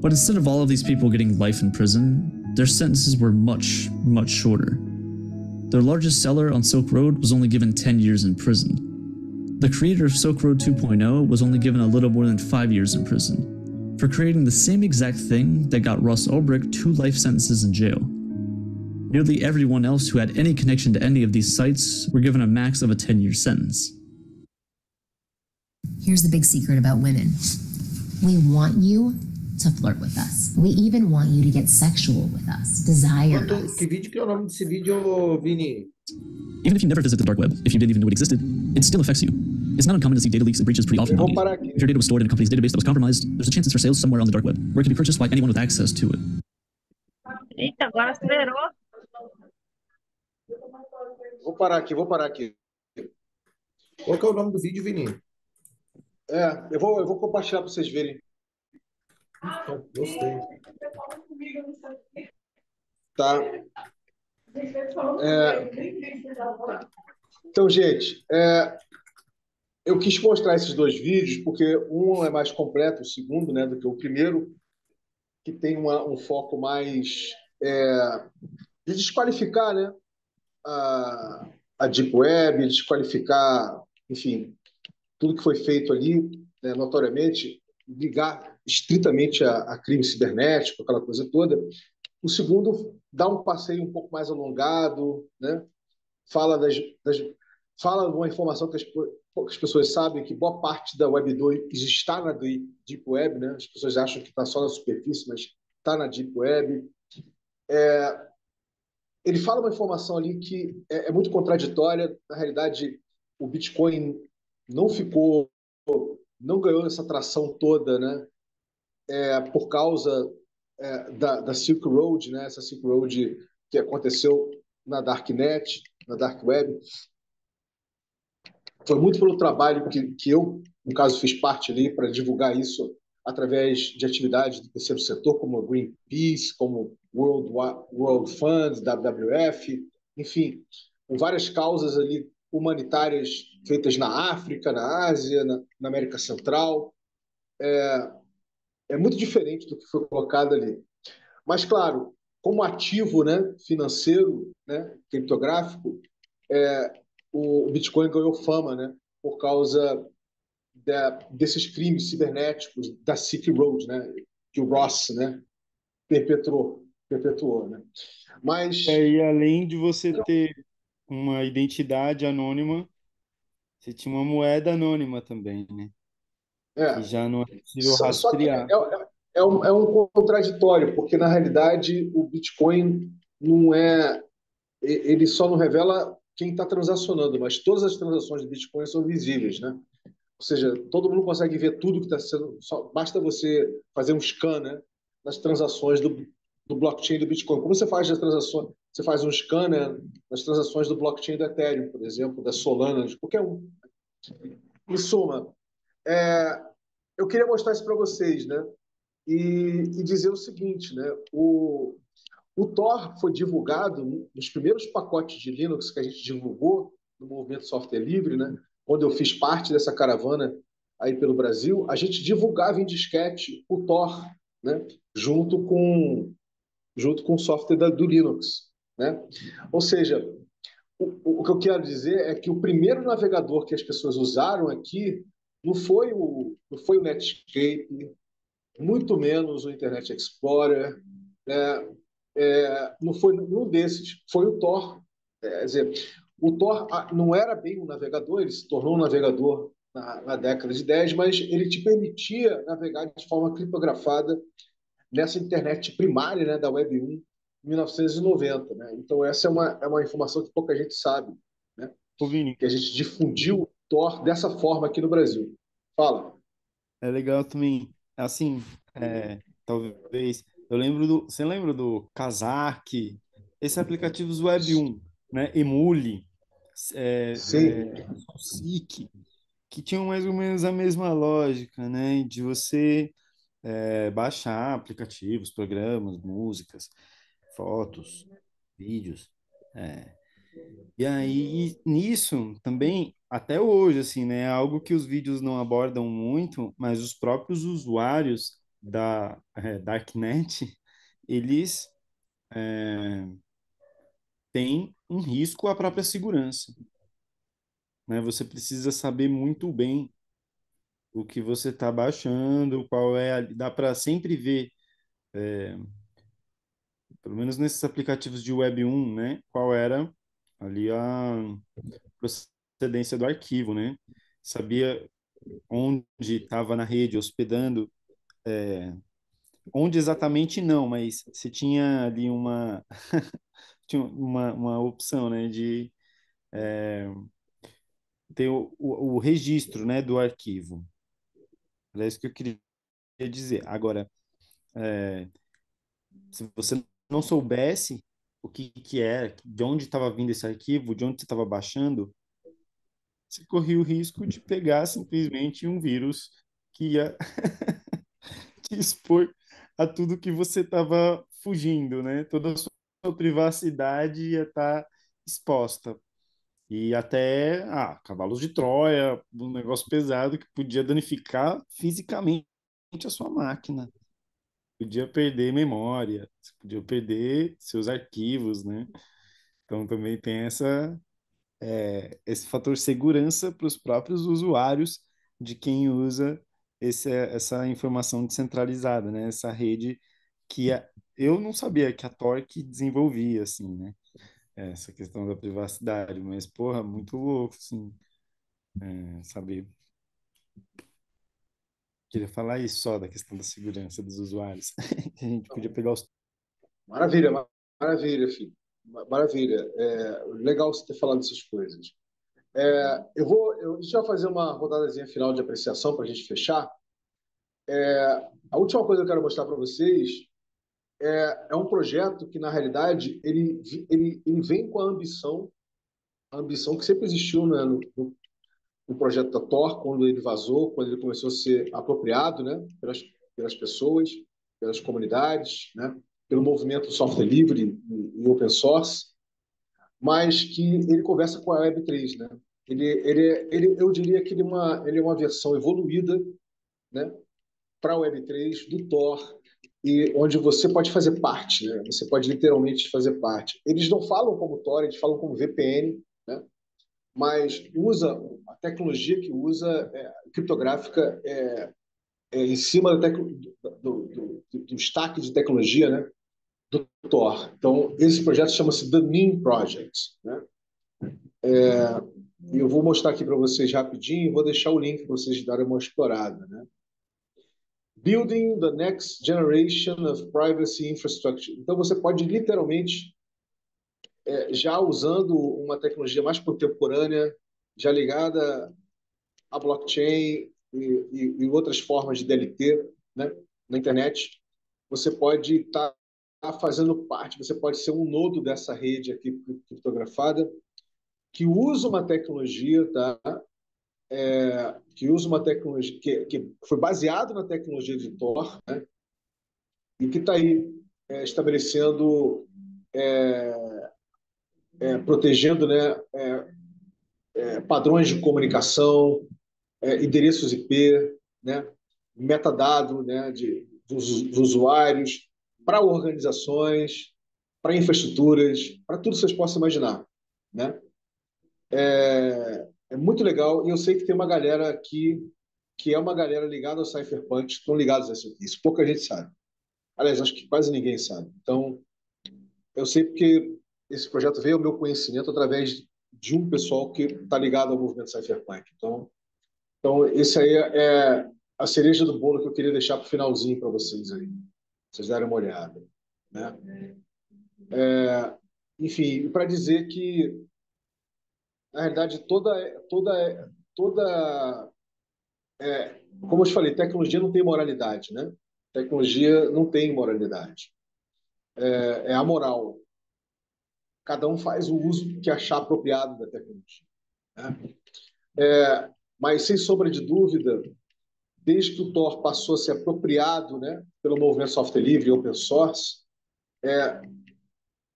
But instead of all of these people getting life in prison, their sentences were much, much shorter. Their largest seller on Silk Road was only given 10 years in prison. The creator of Silk Road 2.0 was only given a little more than 5 years in prison for creating the same exact thing that got Ross Ulbricht 2 life sentences in jail. Nearly everyone else who had any connection to any of these sites were given a max of a 10-year sentence. Here's the big secret about women. We want you to flirt with us. We even want you to get sexual with us, desire us. Que vídeo que é o nome desse vídeo, Vini? Even if you never visit the dark web, if you didn't even know it existed, it still affects you. It's not uncommon to see data leaks and breaches pretty often Eu vou nowadays. parar aqui. If your data was stored in a company's database that was compromised, there's a chance it's for sale somewhere on the dark web, where it can be purchased by anyone with access to it. Eita, agora acelerou. Vou parar aqui, vou parar aqui. Qual que é o nome do vídeo, Vini? Eu vou compartilhar para vocês verem. Gostei. Tá? Então, gente, eu quis mostrar esses dois vídeos porque um é mais completo, o segundo, né, do que o primeiro, que tem um foco mais de desqualificar, né, a Deep Web, desqualificar, enfim, tudo que foi feito ali, né, notoriamente, ligar estritamente a crime cibernético, aquela coisa toda. O segundo dá um passeio um pouco mais alongado, né? Fala fala de uma informação que poucas pessoas sabem, que boa parte da Web 2 está na Deep Web, né? As pessoas acham que está só na superfície, mas está na Deep Web. Ele fala uma informação ali que é muito contraditória. Na realidade, o Bitcoin não ganhou essa tração toda, né? Por causa da Silk Road, né? Essa Silk Road que aconteceu na Darknet, na Dark Web. Foi muito pelo trabalho que eu, no caso, fiz parte ali para divulgar isso através de atividades do terceiro setor, como a Greenpeace, como World Fund, WWF, enfim, com várias causas ali humanitárias feitas na África, na Ásia, na América Central. É muito diferente do que foi colocado ali. Mas, claro, como ativo, né, financeiro, né, criptográfico, o Bitcoin ganhou fama, né, por causa desses crimes cibernéticos da Silk Road, né, que o Ross, né, perpetuou, né? Mas E além de você ter uma identidade anônima, você tinha uma moeda anônima também, né? Que já não é possível só que rastrear. é um contraditório, porque na realidade o Bitcoin não ele só não revela quem está transacionando, mas todas as transações de Bitcoin são visíveis, né? Ou seja, todo mundo consegue ver tudo que está sendo. Basta você fazer um scan, né, das transações do blockchain do Bitcoin. Como você faz as transações? Você faz um scan, né, das transações do blockchain do Ethereum, por exemplo, da Solana, de qualquer um. Em suma, eu queria mostrar isso para vocês, né? E dizer o seguinte, né? O Tor foi divulgado nos primeiros pacotes de Linux que a gente divulgou no movimento Software Livre, né? Quando eu fiz parte dessa caravana aí pelo Brasil, a gente divulgava em disquete o Tor, né? Junto com o software do Linux, né? Ou seja, o que eu quero dizer é que o primeiro navegador que as pessoas usaram aqui não foi o Netscape, muito menos o Internet Explorer, né? Não foi nenhum desses, foi o Tor. Quer dizer, o Tor não era bem um navegador, ele se tornou um navegador na década de 10, mas ele te permitia navegar de forma criptografada nessa internet primária, né, da Web 1, em 1990. Né? Então, essa é uma informação que pouca gente sabe, né? Ô, Vini, Que a gente difundiu o Tor dessa forma aqui no Brasil. Fala. é legal também, assim, talvez, você lembra do Kazakh, esses aplicativos Web 1, né, Emule, Sim. Seek, que tinham mais ou menos a mesma lógica, né, de você baixar aplicativos, programas, músicas, fotos, vídeos, e aí, nisso também, até hoje, assim, né, é algo que os vídeos não abordam muito, mas os próprios usuários da Darknet, eles têm um risco à própria segurança, né? Você precisa saber muito bem o que você está baixando, dá para sempre ver, pelo menos nesses aplicativos de Web 1, né, qual era ali a procedência do arquivo, né? Sabia onde estava na rede hospedando, onde exatamente não, mas você tinha ali tinha uma opção, né, de tem o registro, né, do arquivo. É isso que eu queria dizer. Agora, se você não soubesse o que é, de onde estava vindo esse arquivo, de onde você estava baixando, você corria o risco de pegar simplesmente um vírus que ia te expor a tudo que você estava fugindo, né? Toda a sua privacidade ia estar exposta. E até, cavalos de Troia, um negócio pesado que podia danificar fisicamente a sua máquina. Podia perder memória, você podia perder seus arquivos, né? Então também tem esse fator segurança para os próprios usuários de quem usa essa informação descentralizada, né? Essa rede que eu não sabia que a Tor que desenvolvia, assim, né? Essa questão da privacidade, mas, porra, muito louco, assim, saber. Queria falar isso só da questão da segurança dos usuários, que a gente podia pegar os... Maravilha, maravilha, filho. Maravilha. Legal você ter falado essas coisas. Deixa eu fazer uma rodadazinha final de apreciação para a gente fechar. A última coisa que eu quero mostrar para vocês é um projeto que, na realidade, ele vem com a ambição que sempre existiu, né, no projeto da Tor, quando ele vazou, quando ele começou a ser apropriado, né, pelas pessoas, pelas comunidades, né, pelo movimento software livre e open source, mas que ele conversa com a Web3, né? Eu diria que ele é uma versão evoluída, né, para a Web3 do Tor, e onde você pode fazer parte, né? Você pode literalmente fazer parte. Eles não falam como Tor, eles falam como VPN, né? Mas usa a tecnologia que usa criptográfica em cima do stack de tecnologia, né, do Tor. Então, esse projeto chama-se The Meme Project, né? E eu vou mostrar aqui para vocês rapidinho e vou deixar o link para vocês darem uma explorada, né? Building the Next Generation of Privacy Infrastructure. Então, você pode literalmente, já usando uma tecnologia mais contemporânea, já ligada à blockchain e outras formas de DLT, né, na internet, você pode estar fazendo parte, você pode ser um nodo dessa rede aqui criptografada que usa uma tecnologia, tá? Que usa uma tecnologia que foi baseado na tecnologia de Tor, né? E que está aí estabelecendo, protegendo, né, padrões de comunicação, endereços IP, né, metadado, né, dos usuários, para organizações, para infraestruturas, para tudo que vocês possam imaginar, né? É muito legal, e eu sei que tem uma galera aqui que é uma galera ligada ao Cypherpunk, que estão ligados a isso. Pouca gente sabe. Aliás, acho que quase ninguém sabe. Então, eu sei porque esse projeto veio ao meu conhecimento através de um pessoal que está ligado ao movimento Cypherpunk. Então, esse aí é a cereja do bolo que eu queria deixar para o finalzinho para vocês aí. Vocês darem uma olhada, né? Enfim, para dizer que, na realidade, como eu te falei, tecnologia não tem moralidade, né? Tecnologia não tem moralidade. É amoral. Cada um faz o uso que achar apropriado da tecnologia, né? Mas, sem sombra de dúvida, desde que o Tor passou a ser apropriado, né, pelo movimento software livre e open source,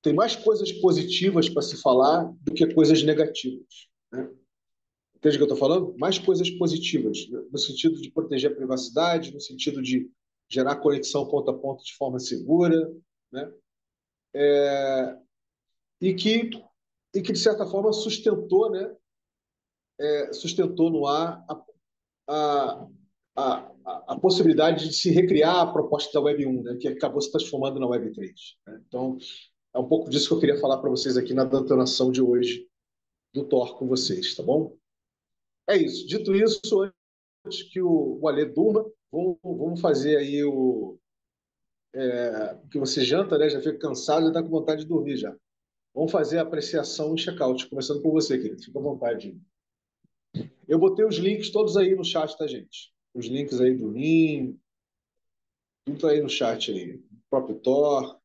tem mais coisas positivas para se falar do que coisas negativas, né? Entende o que eu estou falando? Mais coisas positivas, no sentido de proteger a privacidade, no sentido de gerar conexão ponto a ponto de forma segura, né? E que de certa forma, sustentou, né? Sustentou no ar a, a possibilidade de se recriar a proposta da Web 1, né? Que acabou se transformando na Web 3, né? Então, é um pouco disso que eu queria falar para vocês aqui na detonação de hoje do Tor com vocês, tá bom? É isso. Dito isso, antes que o Alê durma, vamos fazer aí o que você janta, né? Já fica cansado, já está com vontade de dormir já. Vamos fazer a apreciação e check-out, começando por você, querido. Fica à vontade. Eu botei os links todos aí no chat, tá, gente? Os links aí do Lean, tudo tá aí no chat aí. O próprio Thor.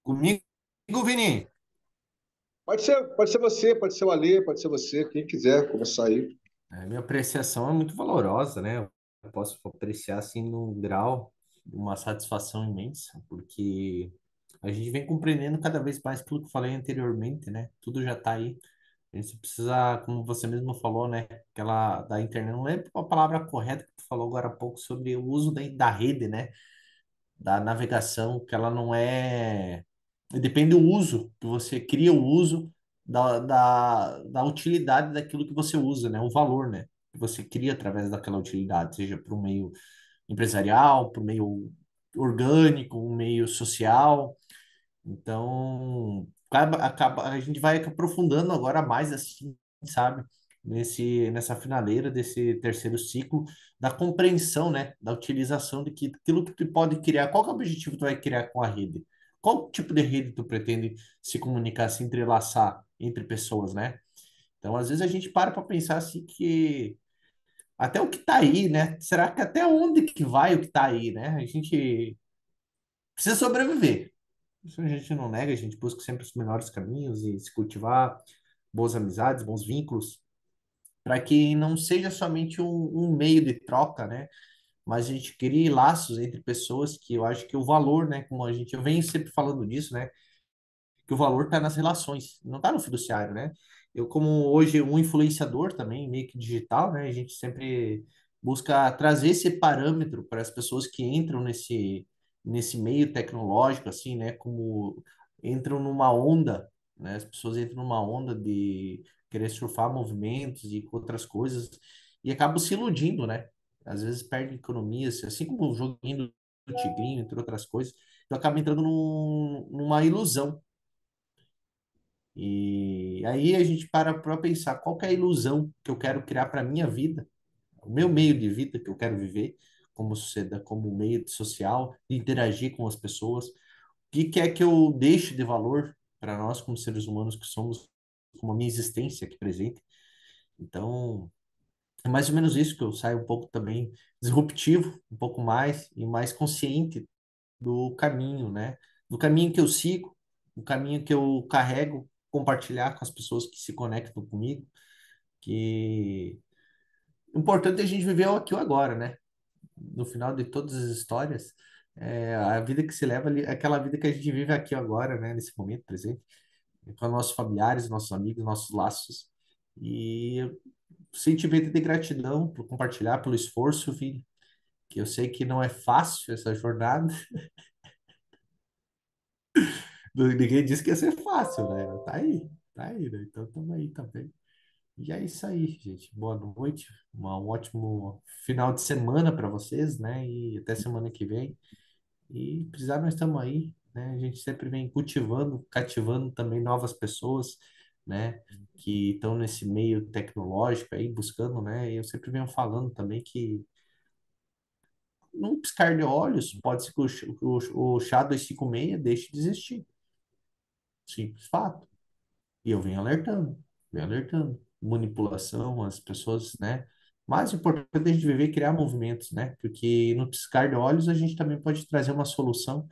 Comigo, Vini? Pode ser você, pode ser o Alê, pode ser você, quem quiser começar aí. Minha apreciação é muito valorosa, né? Eu posso apreciar assim num grau, uma satisfação imensa, porque a gente vem compreendendo cada vez mais aquilo que eu falei anteriormente, né? Tudo já está aí. A gente precisa, como você mesmo falou, né? Aquela da internet, não lembro a palavra correta que tu falou agora há pouco sobre o uso da rede, né? Da navegação, que ela não é. Depende do uso, que você cria o uso da utilidade daquilo que você usa, né? O valor, né? Que você cria através daquela utilidade, seja para o meio empresarial, para o meio orgânico, um meio social. Então, a gente vai aprofundando agora mais assim, sabe? Nessa finaleira desse terceiro ciclo, da compreensão, né? Da utilização de que aquilo que tu pode criar, qual que é o objetivo que tu vai criar com a rede? Qual tipo de rede tu pretende se comunicar, se entrelaçar entre pessoas, né? Então, às vezes a gente para pensar assim que até o que tá aí, né? Será que até onde que vai o que tá aí, né? A gente precisa sobreviver. Isso a gente não nega, a gente busca sempre os melhores caminhos e se cultivar boas amizades, bons vínculos, para que não seja somente um meio de troca, né? Mas a gente crie laços entre pessoas que eu acho que o valor, né? Como a gente, eu venho sempre falando disso, né? Que o valor está nas relações, não está no fiduciário, né? Eu, como hoje um influenciador também, meio que digital, né? A gente sempre busca trazer esse parâmetro para as pessoas que entram nesse meio tecnológico, assim, né? Como entram numa onda, né? As pessoas entram numa onda de querer surfar movimentos e outras coisas e acabam se iludindo, né? Às vezes perdem economia, assim como o joguinho do Tigrinho, entre outras coisas, eu acabo entrando numa ilusão. E aí a gente para pensar qual que é a ilusão que eu quero criar para minha vida, o meu meio de vida que eu quero viver como sociedade, como meio social, de interagir com as pessoas, o que é que eu deixo de valor para nós como seres humanos que somos, como a minha existência aqui presente. Então, é mais ou menos isso que eu saio um pouco também disruptivo, um pouco mais e mais consciente do caminho, né? Do caminho que eu sigo, do caminho que eu carrego, compartilhar com as pessoas que se conectam comigo, que o importante é a gente viver o aqui e o agora, né? No final de todas as histórias, a vida que se leva ali, é aquela vida que a gente vive aqui e agora, né? Nesse momento presente, com nossos familiares, nossos amigos, nossos laços. E sentimento de gratidão por compartilhar, pelo esforço, filho, que eu sei que não é fácil essa jornada. Ninguém disse que ia ser fácil, né? Tá aí, né? Então estamos aí também. E é isso aí, gente. Boa noite, um ótimo final de semana para vocês, né? E até semana que vem. E precisar, nós estamos aí, né? A gente sempre vem cultivando, cativando também novas pessoas, né? Que estão nesse meio tecnológico aí, buscando, né? E eu sempre venho falando também que num piscar de olhos, pode ser que o chá 256 deixe de existir. Simples fato. E eu venho alertando. Manipulação, as pessoas, né? Mais importante é a gente viver e criar movimentos, né? Porque no piscar de olhos a gente também pode trazer uma solução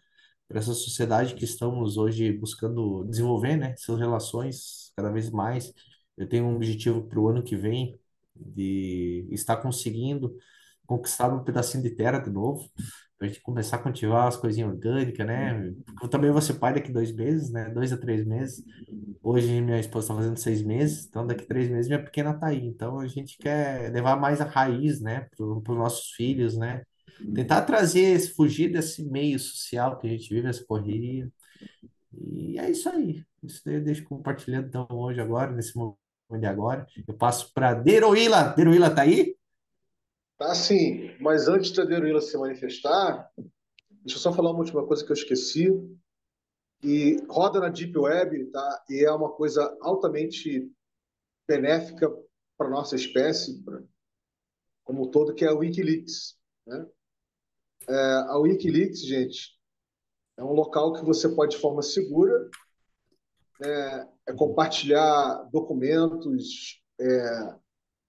para essa sociedade que estamos hoje buscando desenvolver, né? Essas relações cada vez mais. Eu tenho um objetivo para o ano que vem de estar conseguindo conquistar um pedacinho de terra de novo, para a gente começar a cultivar as coisinhas orgânicas, né? Eu também vou ser pai daqui 2 meses, né? 2 a 3 meses. Hoje minha esposa está fazendo 6 meses, então daqui 3 meses minha pequena tá aí. Então a gente quer levar mais a raiz, né, para os nossos filhos, né? Tentar trazer, fugir desse meio social que a gente vive, essa correria. E é isso aí. Isso daí eu deixo compartilhando então hoje, agora, nesse momento de agora. Eu passo para Deroíla. Deroíla tá aí? Tá sim, mas antes da Deruíla se manifestar, deixa eu só falar uma última coisa que eu esqueci. E roda na Deep Web, tá? E é uma coisa altamente benéfica para nossa espécie, como um todo, que é a Wikileaks, né? A Wikileaks, gente, É um local que você pode, de forma segura, compartilhar documentos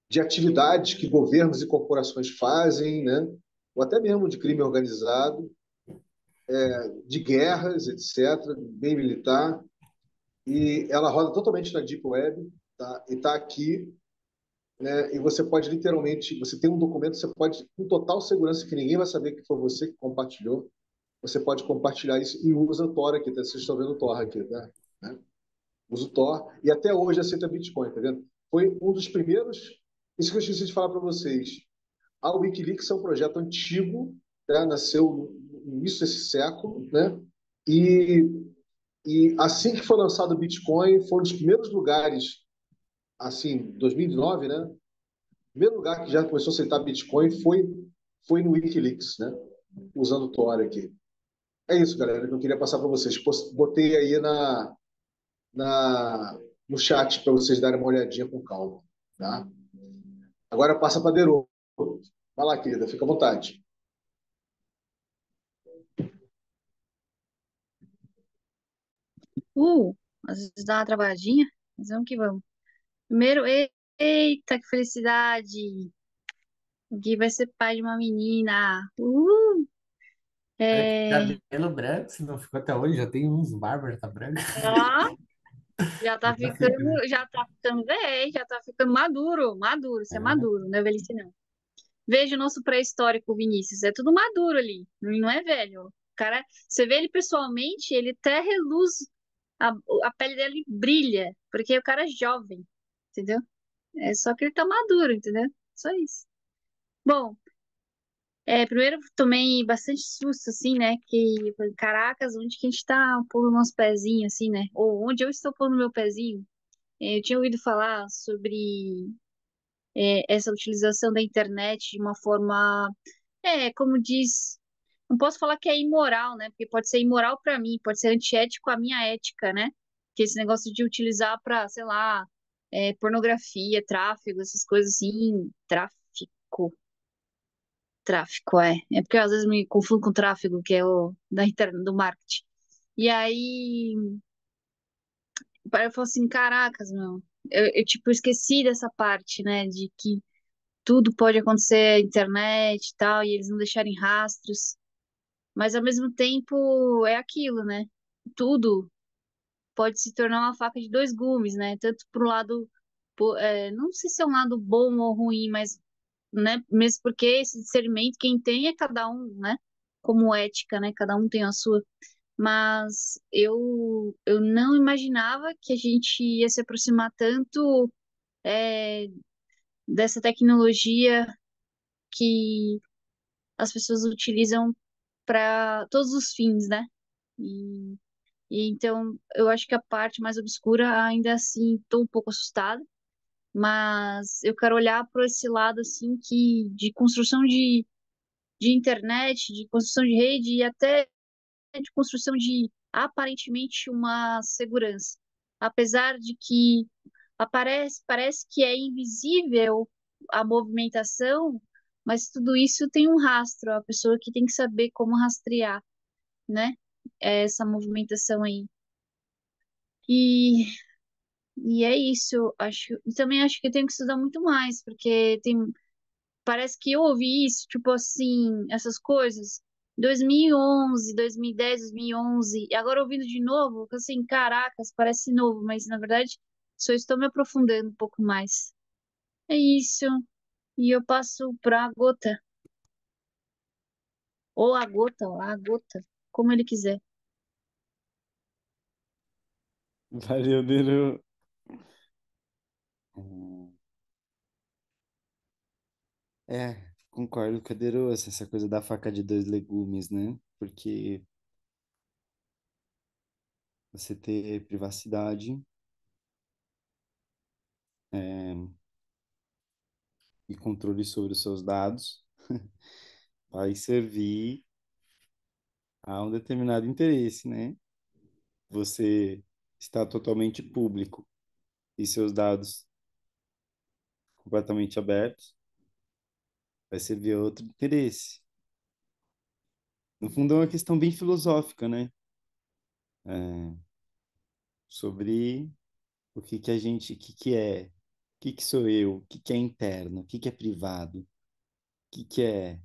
de atividades que governos e corporações fazem, né? Ou até mesmo de crime organizado, de guerras, etc., bem militar. E ela roda totalmente na Deep Web, tá? E está aqui, né? E você pode literalmente, você tem um documento, você pode, com total segurança, que ninguém vai saber que foi você que compartilhou, você pode compartilhar isso e usa o Tor aqui, tá? Vocês estão vendo o Tor aqui, tá? Né? Usa o Tor e até hoje aceita Bitcoin, tá vendo? Foi um dos primeiros, isso que eu esqueci de falar para vocês. A Wikileaks é um projeto antigo, né? Nasceu no início desse século, né? E, e assim que foi lançado o Bitcoin, foi um dos primeiros lugares, assim, 2009, né? O primeiro lugar que já começou a aceitar Bitcoin foi no Wikileaks, né? Usando o Tor aqui. É isso, galera, que eu queria passar para vocês. Botei aí no chat para vocês darem uma olhadinha com calma, tá? Agora passa para a Deru. Vai lá, querida, fica à vontade. Às vezes dá uma travadinha, mas vamos que vamos. Primeiro, eita, que felicidade! O Gui vai ser pai de uma menina. Olha que É... cabelo branco, se não ficou até hoje, já tem uns barbas, já tá branco. Ó, Já tá ficando. já tá ficando velho, já tá ficando maduro, maduro, você é É. maduro, não é velhice não. Veja o nosso pré-histórico, Vinícius, é tudo maduro ali, não é velho. O cara, você vê ele pessoalmente, ele até reluz, a, a pele dele brilha, porque o cara é jovem, entendeu? É só que ele tá maduro, entendeu? Só isso. Bom, primeiro tomei bastante susto, assim, né? Que, eu falei, caracas, onde que a gente tá pondo nosso pezinho, assim, né? Ou onde eu estou pondo meu pezinho? Eu tinha ouvido falar sobre essa utilização da internet de uma forma, como diz, não posso falar que é imoral, né? Porque pode ser imoral para mim, pode ser antiético à minha ética, né? Que esse negócio de utilizar para, sei lá, pornografia, tráfego, essas coisas assim, tráfico, é. É porque eu, às vezes me confundo com tráfego, que é o da internet, do marketing. E aí, eu falo assim, caracas, meu, tipo, esqueci dessa parte, né, de que tudo pode acontecer na internet e tal, e eles não deixarem rastros. Mas ao mesmo tempo é aquilo, né? Tudo pode se tornar uma faca de dois gumes, né? Tanto pro lado, não sei se é um lado bom ou ruim, mas, né? Mesmo porque esse discernimento quem tem é cada um, né? Como ética, né? Cada um tem a sua. Mas eu não imaginava que a gente ia se aproximar tanto é, dessa tecnologia que as pessoas utilizam para todos os fins, né? E, e então eu acho que a parte mais obscura, ainda assim, estou um pouco assustada, mas eu quero olhar para esse lado assim que de construção de internet, de construção de rede e até de construção de aparentemente uma segurança. Apesar de que parece que é invisível a movimentação, mas tudo isso tem um rastro, a pessoa que tem que saber como rastrear, né? Essa movimentação aí. E, e é isso, eu acho. E também acho que eu tenho que estudar muito mais, porque parece que eu ouvi isso, tipo assim, essas coisas, 2011, 2010, 2011, e agora ouvindo de novo, assim, caracas, parece novo, mas na verdade só estou me aprofundando um pouco mais. É isso. E eu passo pra gota, ou a gota, como ele quiser. Valeu, Nero. Hum, concordo com a Deroça, essa coisa da faca de dois legumes, né? Porque você ter privacidade é, e controle sobre os seus dados vai servir a um determinado interesse, né? Você está totalmente público e seus dados completamente abertos vai servir a outro interesse. No fundo, é uma questão bem filosófica, né? sobre o que que a gente, o que sou eu, o que é interno, o que é privado, o que é,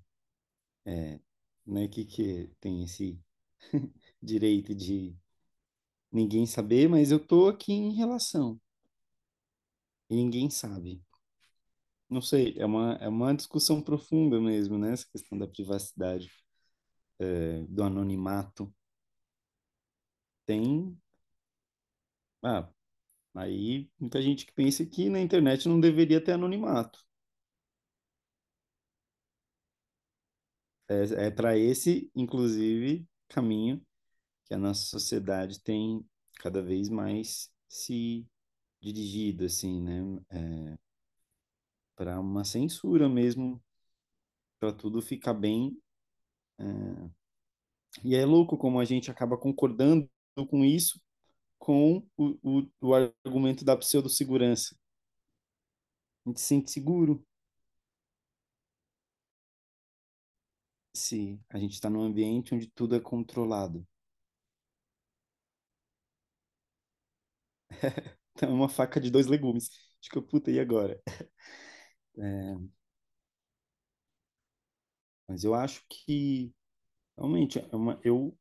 né, que tem esse direito de ninguém saber, mas eu tô aqui em relação e ninguém sabe. Não sei, é uma discussão profunda mesmo, né? Essa questão da privacidade, do anonimato. Tem, ah, aí muita gente que pensa que na internet não deveria ter anonimato. É para esse, inclusive, caminho que a nossa sociedade tem cada vez mais se dirigido, assim, né? Para uma censura mesmo, para tudo ficar bem. E é louco como a gente acaba concordando com isso, com o argumento da pseudo-segurança. A gente se sente seguro se a gente está num ambiente onde tudo é controlado. Então é uma faca de dois legumes. Acho que eu, puta, e agora? Mas eu acho que, realmente, eu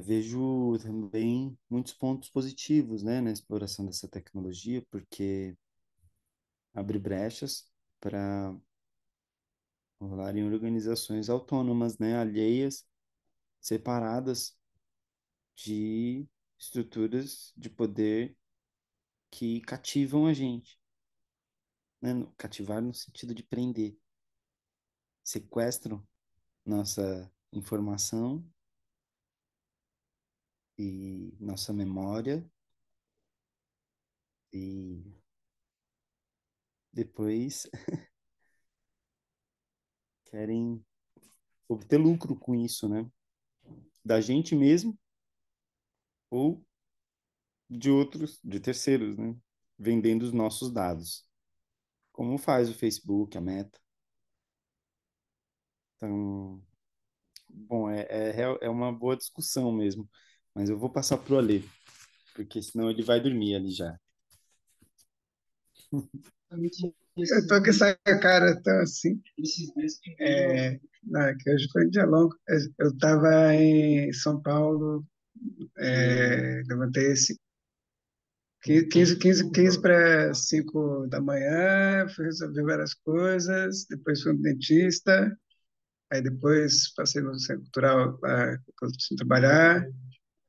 vejo também muitos pontos positivos, né, na exploração dessa tecnologia, porque abre brechas para rolarem organizações autônomas, né, alheias, separadas de estruturas de poder que cativam a gente, né? Cativar no sentido de prender, sequestram nossa informação e nossa memória e depois querem obter lucro com isso, né? Da gente mesmo ou de outros, de terceiros, né? Vendendo os nossos dados, como faz o Facebook, a Meta. Então, bom, é uma boa discussão mesmo, mas eu vou passar pro Alê, porque senão ele vai dormir ali já. Eu tô com essa cara tão assim. Não, que hoje foi um dia longo. Eu estava em São Paulo, levantei esse 15 para 5 da manhã, fui resolver várias coisas, depois fui no dentista, aí depois passei no Centro Cultural para trabalhar,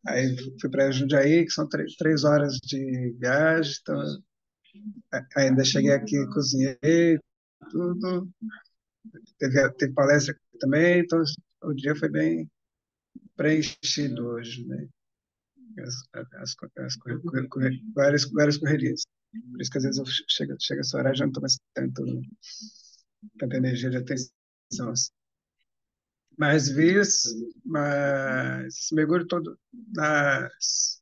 aí fui para Jundiaí, que são 3 horas de viagem, então ainda cheguei aqui, cozinhei tudo, teve palestra aqui também, então o dia foi bem preenchido hoje, né? Várias correrias. Por isso que às vezes chega essa hora e já não estou mais tanta energia de atenção. Assim. Mas mergulho todo nas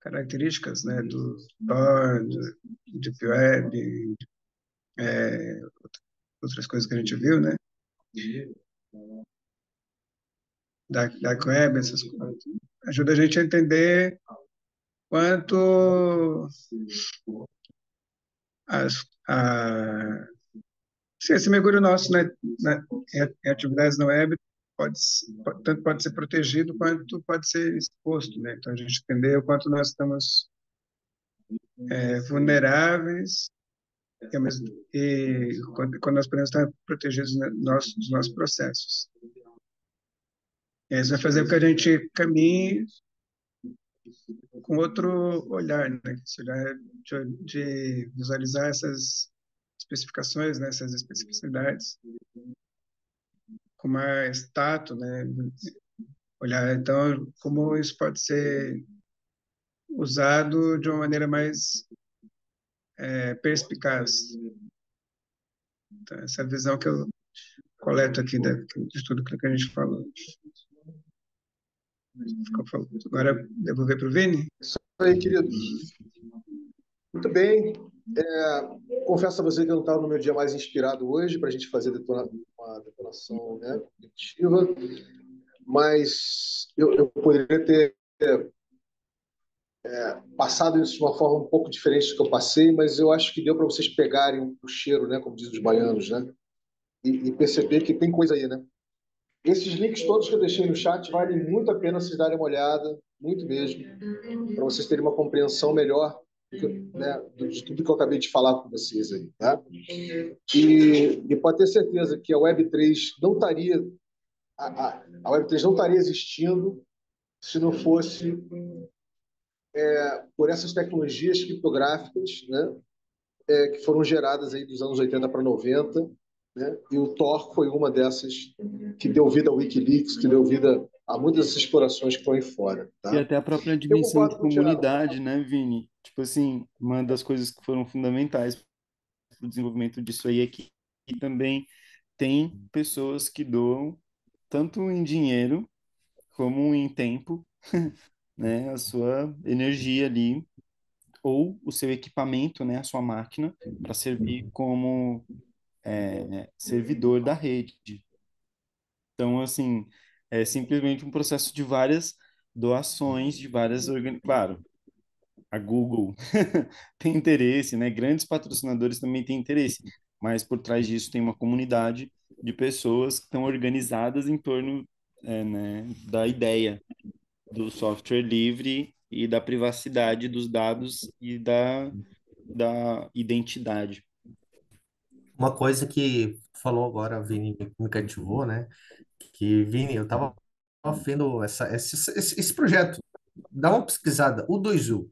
características, né, do Tor, do Deep Web, é, outras coisas que a gente viu, né, da Web, essas coisas. Ajuda a gente a entender quanto a sim, esse mergulho nosso, né, em atividades na web tanto pode ser protegido quanto pode ser exposto, né? Então a gente entender o quanto nós estamos vulneráveis e quando nós podemos estar protegidos, né, dos nossos processos. E isso vai fazer com que a gente caminhe com outro olhar, né? Esse olhar de visualizar essas especificações, né, essas especificidades com mais tato, né? Olhar, então, como isso pode ser usado de uma maneira mais perspicaz. Então, essa é a visão que eu coleto aqui de tudo que a gente falou. Agora, devolver para o Vini? Isso aí, querido. Muito bem. Confesso a você que eu não estava no meu dia mais inspirado hoje para a gente fazer uma detonação, né, coletiva. mas eu poderia ter passado isso de uma forma um pouco diferente do que eu passei, mas eu acho que deu para vocês pegarem o cheiro, né, como dizem os baianos, né, e perceber que tem coisa aí, né. Esses links todos que eu deixei no chat valem muito a pena vocês darem uma olhada, muito mesmo, para vocês terem uma compreensão melhor, né, de tudo que eu acabei de falar com vocês aí, tá? E pode ter certeza que a Web3 não estaria a Web3 não estaria existindo se não fosse por essas tecnologias criptográficas, né, que foram geradas aí dos anos 80 para 90, né? E o Tor foi uma dessas que deu vida ao WikiLeaks, que deu vida a muitas dessas explorações que estão aí fora, E tá? até a própria Eu dimensão de concordo com o Thiago. comunidade, né, Vini? Tipo assim, uma das coisas que foram fundamentais para o desenvolvimento disso aí é que também tem pessoas que doam tanto em dinheiro como em tempo, né, a sua energia ali ou o seu equipamento, né, a sua máquina para servir como servidor da rede. Então, assim, é simplesmente um processo de várias doações de várias organizações. Claro, a Google tem interesse, né? Grandes patrocinadores também têm interesse, mas por trás disso tem uma comunidade de pessoas que estão organizadas em torno, né, da ideia do software livre e da privacidade dos dados e da identidade. Uma coisa que tu falou agora, Vini, me cativou, né? Que, Vini, eu tava vendo esse projeto, dá uma pesquisada, o 2U.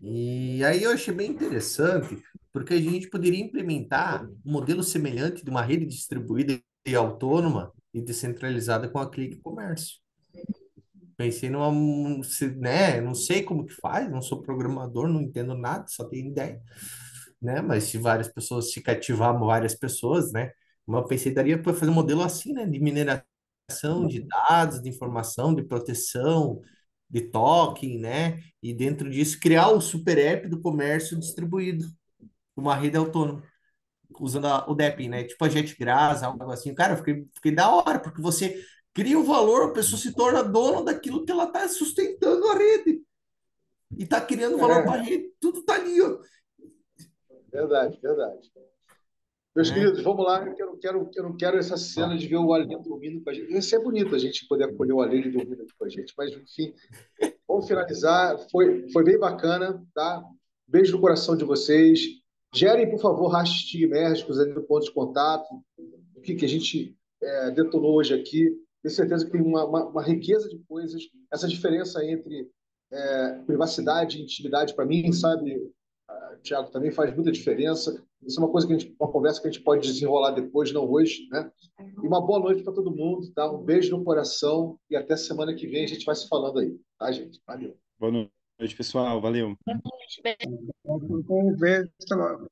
E aí eu achei bem interessante, porque a gente poderia implementar um modelo semelhante de uma rede distribuída e autônoma e descentralizada com a Clique Comércio. Pensei né, não sei como que faz, não sou programador, não entendo nada, só tenho ideia, né? Mas se várias pessoas, se cativar várias pessoas, né? Mas eu pensei, daria para fazer um modelo assim, né? De mineração de dados, de informação, de proteção, de token, né? E dentro disso, criar o super app do comércio distribuído, uma rede autônoma, usando o DEPIN, né? Tipo a JetGrass, algo assim. Cara, fiquei da hora, porque você cria o valor, a pessoa se torna dona daquilo que ela está sustentando a rede. E está criando valor para a rede. Tudo está ali, ó. Verdade, verdade. Meus Né? queridos, vamos lá. Eu não quero essa cena de ver o Alê dormindo com a gente. Isso é bonito, a gente poder acolher o Alê e dormindo aqui com a gente. Mas, enfim, vamos finalizar. Foi bem bacana, tá? Beijo no coração de vocês. Gerem, por favor, rastros estigmérgicos ali no ponto de contato. O que a gente detonou hoje aqui. Tenho certeza que tem uma riqueza de coisas. Essa diferença entre privacidade e intimidade, para mim, sabe, Tiago, também faz muita diferença. Isso é uma coisa uma conversa que a gente pode desenrolar depois, não hoje, né? E uma boa noite para todo mundo, tá? Um beijo no coração e até semana que vem a gente vai se falando aí, tá, gente? Valeu. Boa noite, pessoal. Valeu. Um beijo, até logo.